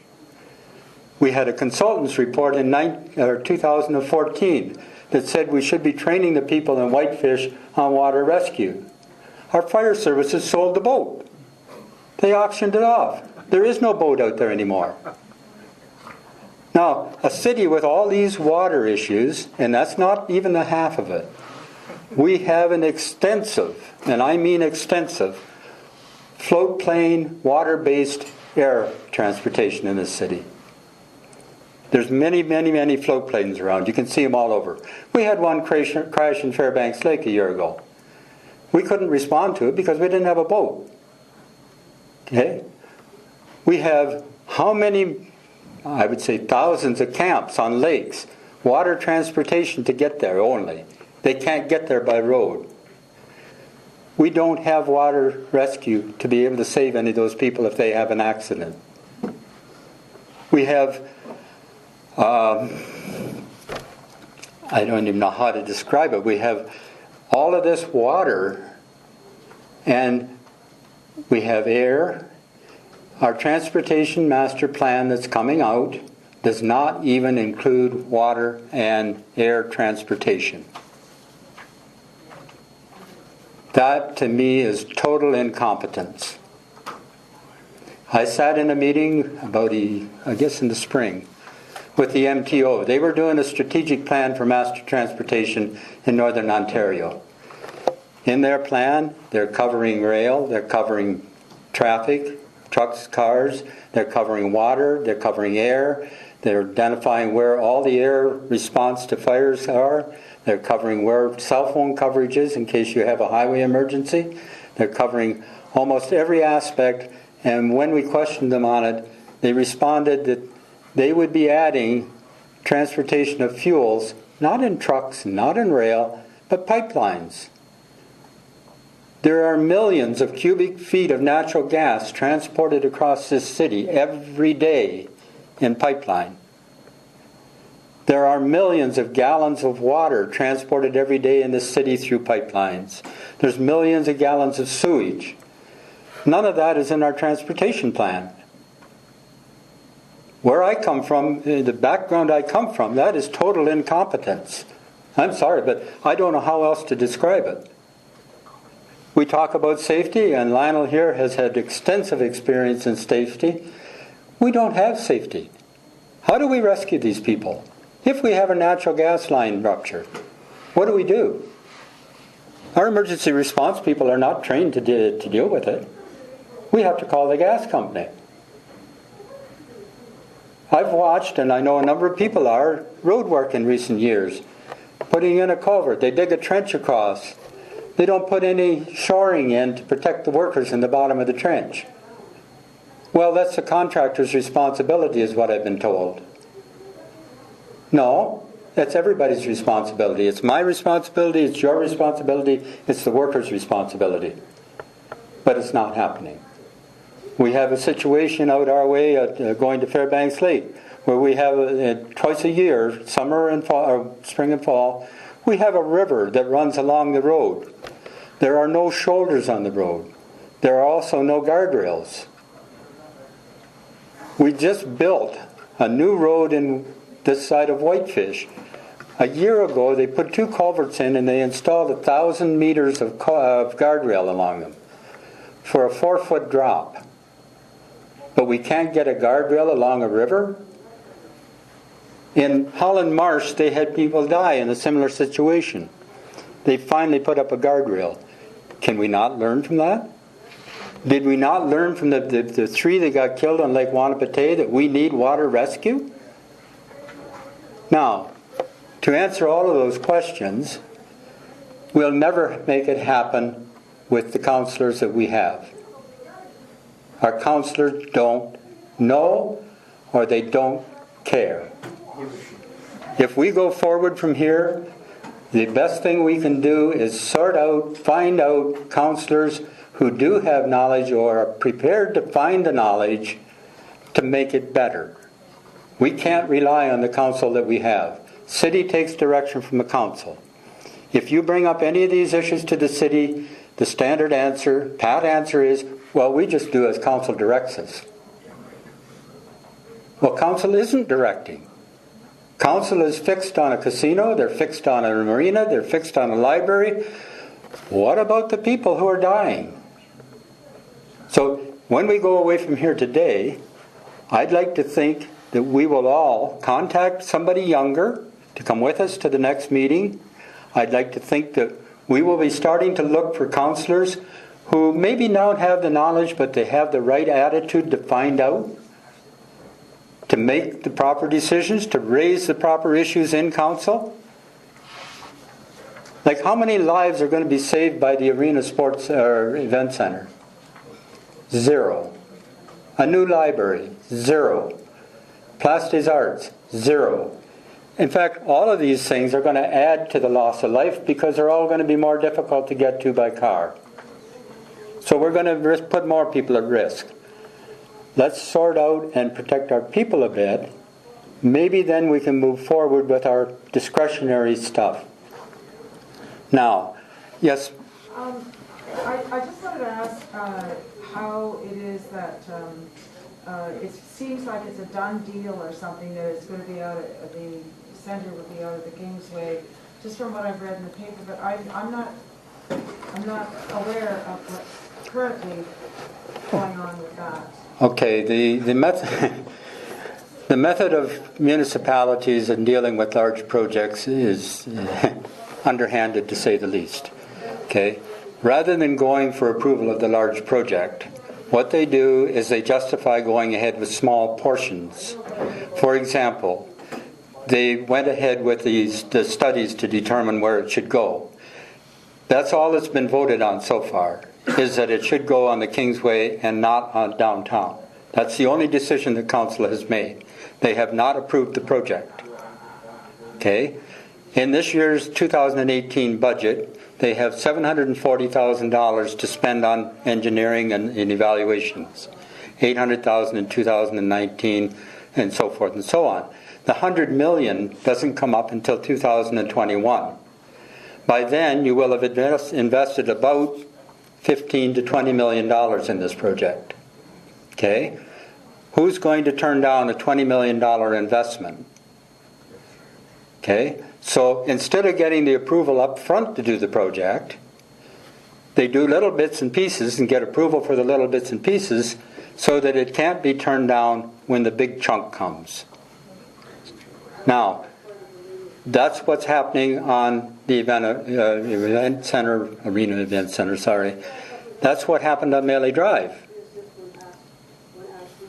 We had a consultant's report in 2014 that said we should be training the people in Whitefish on water rescue. Our fire services sold the boat. They auctioned it off. There is no boat out there anymore. Now, a city with all these water issues, and that's not even the half of it, we have an extensive, and I mean extensive, floatplane, water-based air transportation in this city. There's many, many, many floatplanes around. You can see them all over. We had one crash in Fairbanks Lake a year ago. We couldn't respond to it because we didn't have a boat. Okay? We have how many I would say thousands of camps on lakes, water transportation to get there only. They can't get there by road. We don't have water rescue to be able to save any of those people if they have an accident. We have, I don't even know how to describe it. We have all of this water, and we have air. Our transportation master plan that's coming out does not even include water and air transportation. That, to me, is total incompetence. I sat in a meeting I guess in the spring, with the MTO. They were doing a strategic plan for master transportation in Northern Ontario. In their plan, they're covering rail, they're covering traffic, trucks, cars, they're covering water, they're covering air, they're identifying where all the air response to fires are, they're covering where cell phone coverage is in case you have a highway emergency, they're covering almost every aspect, and when we questioned them on it, they responded that they would be adding transportation of fuels, not in trucks, not in rail, but pipelines. There are millions of cubic feet of natural gas transported across this city every day in pipeline. There are millions of gallons of water transported every day in this city through pipelines. There's millions of gallons of sewage. None of that is in our transportation plan. Where I come from, the background I come from, that is total incompetence. I'm sorry, but I don't know how else to describe it. We talk about safety, and Lionel here has had extensive experience in safety. We don't have safety. How do we rescue these people? If we have a natural gas line rupture, what do we do? Our emergency response people are not trained to deal with it. We have to call the gas company. I've watched, and I know a number of people are, road work in recent years. Putting in a culvert, they dig a trench across. They don't put any shoring in to protect the workers in the bottom of the trench. Well, that's the contractor's responsibility, is what I've been told. No, that's everybody's responsibility. It's my responsibility, it's your responsibility, it's the worker's responsibility. But it's not happening. We have a situation out our way at going to Fairbanks Lake, where we have twice a year, summer and fall, or spring and fall, we have a river that runs along the road. There are no shoulders on the road. There are also no guardrails. We just built a new road in this side of Whitefish. A year ago, they put 2 culverts in and they installed 1,000 meters of guardrail along them for a 4-foot drop. But we can't get a guardrail along a river? In Holland Marsh, they had people die in a similar situation. They finally put up a guardrail. Can we not learn from that? Did we not learn from the 3 that got killed on Lake Wanapitei that we need water rescue? Now, to answer all of those questions, we'll never make it happen with the councillors that we have. Our councillors don't know, or they don't care. If we go forward from here, the best thing we can do is find out councillors who do have knowledge or are prepared to find the knowledge to make it better. We can't rely on the council that we have. City takes direction from the council. If you bring up any of these issues to the city, the standard answer, pat answer is, well, we just do as council directs us. Well, council isn't directing. Council is fixed on a casino, they're fixed on a marina, they're fixed on a library. What about the people who are dying? So when we go away from here today, I'd like to think that we will all contact somebody younger to come with us to the next meeting. I'd like to think that we will be starting to look for councillors who maybe don't have the knowledge, but they have the right attitude to find out, to make the proper decisions, to raise the proper issues in council. Like, how many lives are going to be saved by the Arena Sports or Event Center? 0. A new library? 0. Place des Arts, 0. In fact, all of these things are going to add to the loss of life because they're all going to be more difficult to get to by car. So we're going to put more people at risk. Let's sort out and protect our people a bit. Maybe then we can move forward with our discretionary stuff. Now, yes? I just wanted to ask how it is that it seems like it's a done deal or something, that it's going to be out of the center, will be out of the Kingsway, just from what I've read in the paper, but I'm not aware of what's currently going on with that. Okay, the method the method of municipalities in dealing with large projects is underhanded, to say the least. Okay, rather than going for approval of the large project, what they do is they justify going ahead with small portions. For example, they went ahead with the studies to determine where it should go. That's all that's been voted on so far, is that it should go on the Kingsway and not on downtown. That's the only decision the council has made. They have not approved the project. Okay? In this year's 2018 budget, they have $740,000 to spend on engineering and evaluations, $800,000 in 2019, and so forth and so on. The $100 million doesn't come up until 2021. By then, you will have invested about $15 to $20 million in this project. Okay? Who's going to turn down a $20 million investment? Okay? So instead of getting the approval up front to do the project, they do little bits and pieces and get approval for the little bits and pieces so that it can't be turned down when the big chunk comes. Now, that's what's happening on the event center, arena event center, sorry. That's what happened on Melee Drive.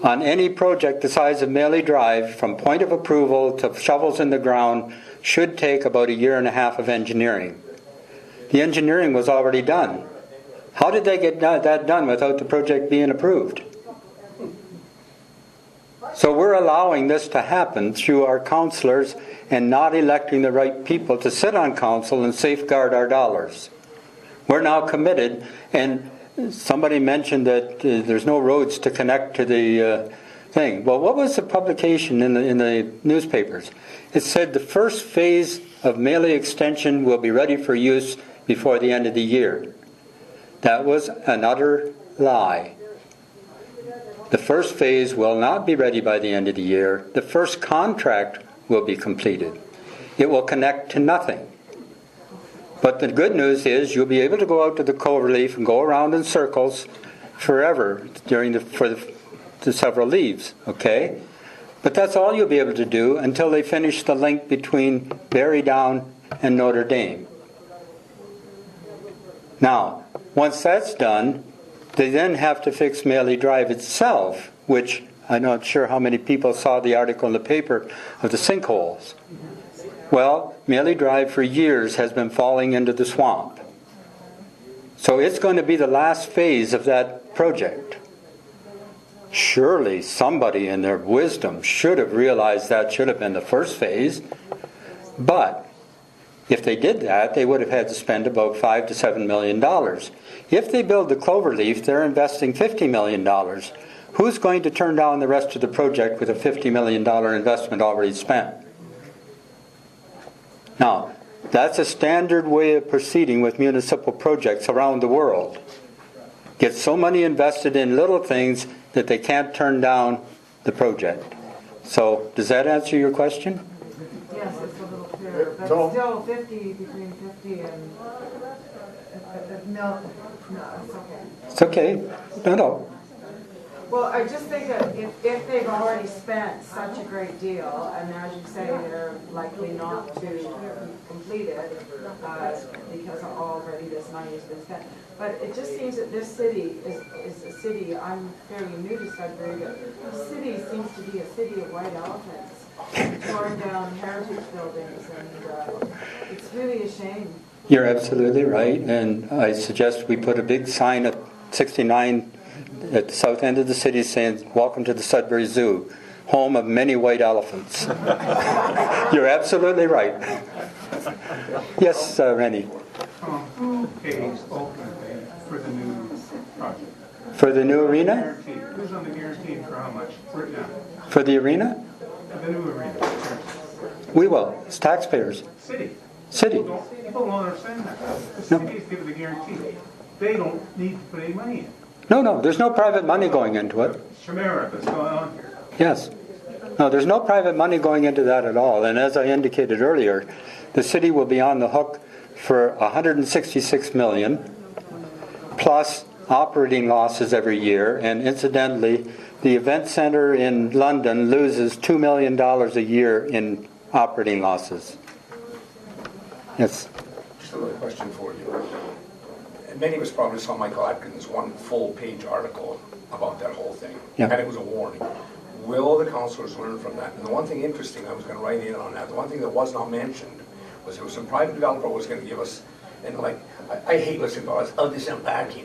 On any project the size of Melee Drive, from point of approval to shovels in the ground, should take about 1.5 years of engineering. The engineering was already done. How did they get that done without the project being approved? So we're allowing this to happen through our councillors and not electing the right people to sit on council and safeguard our dollars. We're now committed, and somebody mentioned that there's no roads to connect to the thing. Well, what was the publication in the newspapers? It said the first phase of Melee Extension will be ready for use before the end of the year. That was an utter lie. The first phase will not be ready by the end of the year. The first contract will be completed. It will connect to nothing. But the good news is you'll be able to go out to the Cloverleaf and go around in circles forever for the several leaves, okay? But that's all you'll be able to do until they finish the link between Barry Down and Notre Dame. Now, once that's done, they then have to fix Melee Drive itself, which I'm not sure how many people saw the article in the paper of the sinkholes. Well, Melee Drive for years has been falling into the swamp. So it's going to be the last phase of that project. Surely somebody in their wisdom should have realized that should have been the first phase. But if they did that, they would have had to spend about $5 to $7 million. If they build the Cloverleaf, they're investing $50 million. Who's going to turn down the rest of the project with a $50 million investment already spent? Now, that's a standard way of proceeding with municipal projects around the world. Get so money invested in little things that they can't turn down the project. So, does that answer your question? Yes, it's a little clearer, but still 50, between 50 and, no, it's okay. It's okay. No. Well, I just think that if they've already spent such a great deal, and as you say, they're likely not to complete it because already this money has been spent. But it just seems that this city is a city, I'm fairly new to Sudbury, but the city seems to be a city of white elephants, torn down heritage buildings, and it's really a shame. You're absolutely right, and I suggest we put a big sign at 69 at the south end of the city saying, "Welcome to the Sudbury Zoo." home of many white elephants. You're absolutely right. Yes, Rennie. Who pays ultimately for the new project? For the new arena? Guarantee. Who's on the guarantee for how much? Right now. For the arena? The new arena. We will. It's taxpayers. City. City. People don't understand that. The city is giving the guarantee. They don't need to put any money in. No, there's no private money going into it. Chimera that's going on here. Yes. No, there's no private money going into that at all. And as I indicated earlier, the city will be on the hook for $166 million plus operating losses every year. And incidentally, the event center in London loses $2 million a year in operating losses. Yes. Just a little question for you. Many of us probably saw Michael Atkins' one full-page article about that whole thing, and it was a warning. Will the councillors learn from that? And the one thing interesting, I was going to write in on that, the one thing that was not mentioned was there was some private developer was going to give us, and like, I hate listening to all this, this isn't parking,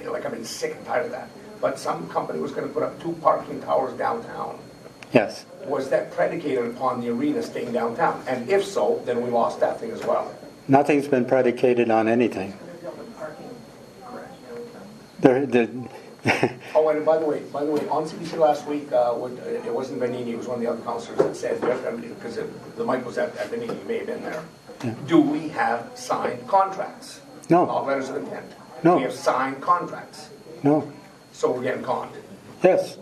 like I've been sick and tired of that. But some company was going to put up 2 parking towers downtown. Yes. Was that predicated upon the arena staying downtown? And if so, then we lost that thing as well. Nothing's been predicated on anything. Oh, and by the way, on CBC last week, it wasn't Benini, it was one of the other councillors that said, because the mic was at Benini, you may have been there. Yeah. Do we have signed contracts? No. Not letters of intent. No. We have signed contracts. No. So we're getting conned. Yes.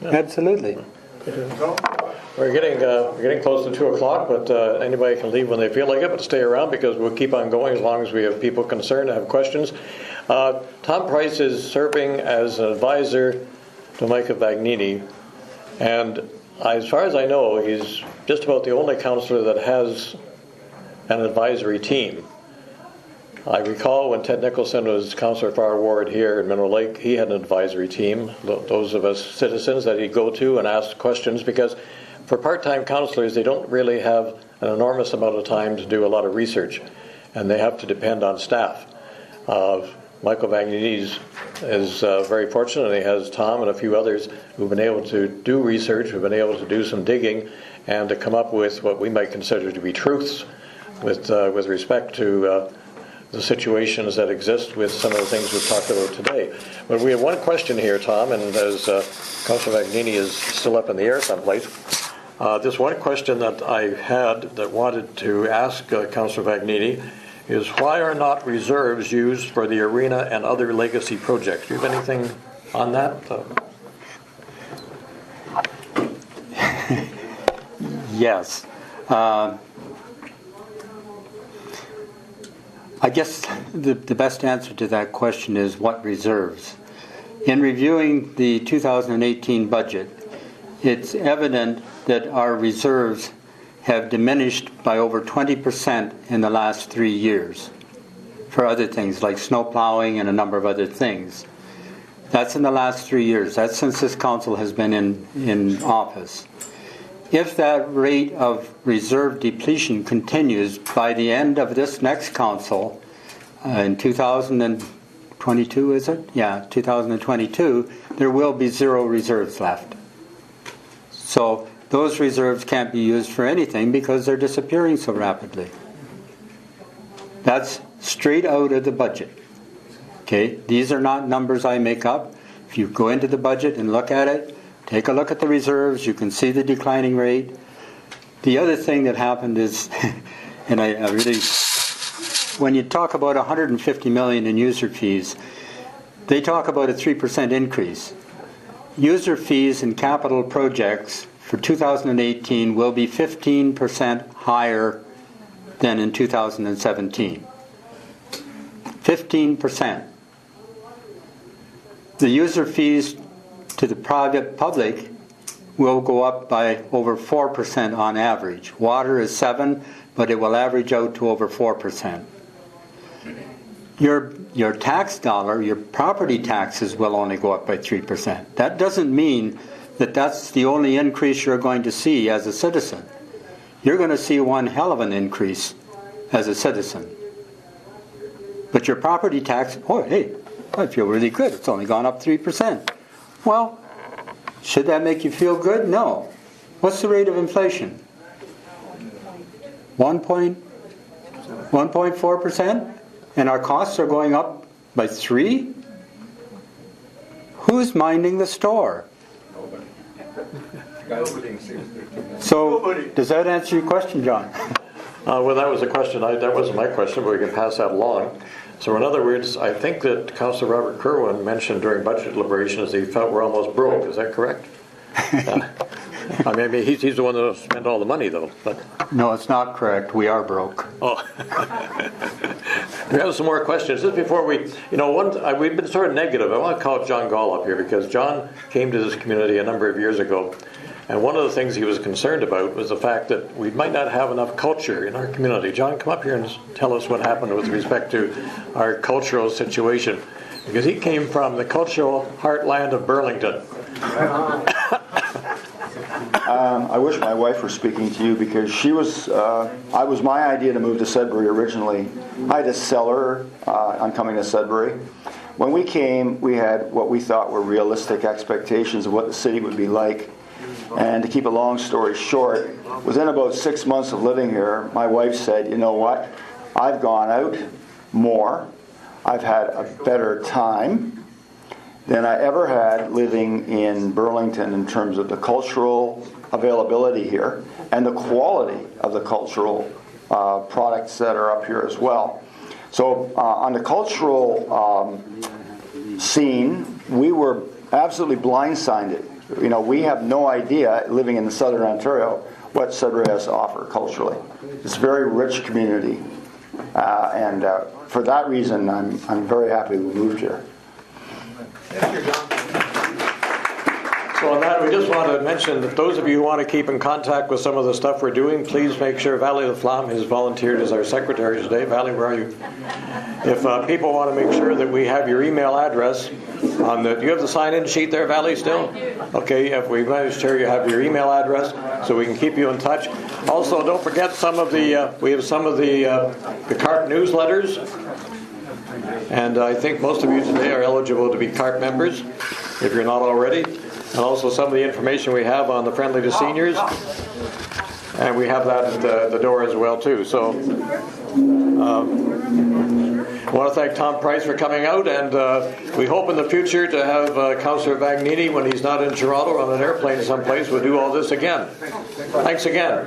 Yeah. Absolutely. We're getting close to 2 o'clock, but anybody can leave when they feel like it, but stay around because we'll keep on going as long as we have people concerned and have questions. Tom Price is serving as an advisor to Micah Vagnini, and as far as I know, he's just about the only councillor that has an advisory team. I recall when Ted Nicholson was councillor for our ward here in Minnow Lake, he had an advisory team, those of us citizens that he'd go to and ask questions, because for part-time councillors, they don't really have an enormous amount of time to do a lot of research, and they have to depend on staff. Michael Vagnini is very fortunate, and he has Tom and a few others who've been able to do research, who've been able to do some digging, and to come up with what we might consider to be truths with respect to the situations that exist with some of the things we've talked about today. But we have one question here, Tom, and as Councillor Vagnini is still up in the air someplace, this one question that I had that wanted to ask Councillor Vagnini is, why are not reserves used for the arena and other legacy projects? Do you have anything on that? Yes. I guess the best answer to that question is what reserves. In reviewing the 2018 budget, it's evident that our reserves have diminished by over 20% in the last 3 years for other things like snow plowing and a number of other things. That's in the last 3 years. That's since this council has been in office. If that rate of reserve depletion continues by the end of this next council, in 2022, is it? Yeah, 2022, there will be 0 reserves left. So those reserves can't be used for anything because they're disappearing so rapidly. That's straight out of the budget. Okay, these are not numbers I make up. If you go into the budget and look at it, take a look at the reserves, you can see the declining rate. The other thing that happened is, and I really, when you talk about $150 million in user fees, they talk about a 3% increase. User fees in capital projects for 2018 will be 15% higher than in 2017. 15%. The user fees to the private public will go up by over 4% on average. Water is 7%, but it will average out to over 4%. Your tax dollar, your property taxes will only go up by 3%. That doesn't mean that that's the only increase you're going to see as a citizen. You're going to see one hell of an increase as a citizen. But your property tax, oh hey, I feel really good. It's only gone up 3%. Well, Should that make you feel good? No. What's the rate of inflation? 1.4%? And our costs are going up by 3? Who's minding the store? So, does that answer your question, John? Well, that was a question. That wasn't my question, but we can pass that along. So, in other words, I think that Councillor Robert Kerwin mentioned during budget deliberations that he felt we're almost broke. Is that correct? I mean, he's the one that spent all the money, though. But No, it's not correct. We are broke. oh, we have some more questions. Just before we, we've been sort of negative. I want to call John Gaul up here because John came to this community a number of years ago. And one of the things he was concerned about was the fact that we might not have enough culture in our community. John, come up here and tell us what happened with respect to our cultural situation. Because he came from the cultural heartland of Burlington. I wish my wife were speaking to you because she was, I was my idea to move to Sudbury originally. I had to sell her on coming to Sudbury. When we came, we had what we thought were realistic expectations of what the city would be like. And to keep a long story short, within about 6 months of living here, my wife said, you know what, I've gone out more, I've had a better time than I ever had living in Burlington in terms of the cultural availability here and the quality of the cultural products that are up here as well. So on the cultural scene, we were absolutely blindsided. We have no idea, living in the southern Ontario, what Sudbury has to offer culturally. It's a very rich community, and for that reason, I'm very happy we moved here. So on that, we just want to mention that those of you who want to keep in contact with some of the stuff we're doing, please make sure Valley Laflamme has volunteered as our secretary today. Valley, where are you? If people want to make sure that we have your email address on the, do you have the sign-in sheet there, Valley, still? I do. Okay, if we manage to you have your email address so we can keep you in touch. Also, don't forget some of the, we have some of the CARP newsletters. And I think most of you today are eligible to be CARP members, if you're not already. And also some of the information we have on the Friendly to Seniors. And we have that at the door as well, too. So I want to thank Tom Price for coming out. And we hope in the future to have Councillor Vagnini, when he's not in Toronto on an airplane someplace, will do all this again. Thanks again.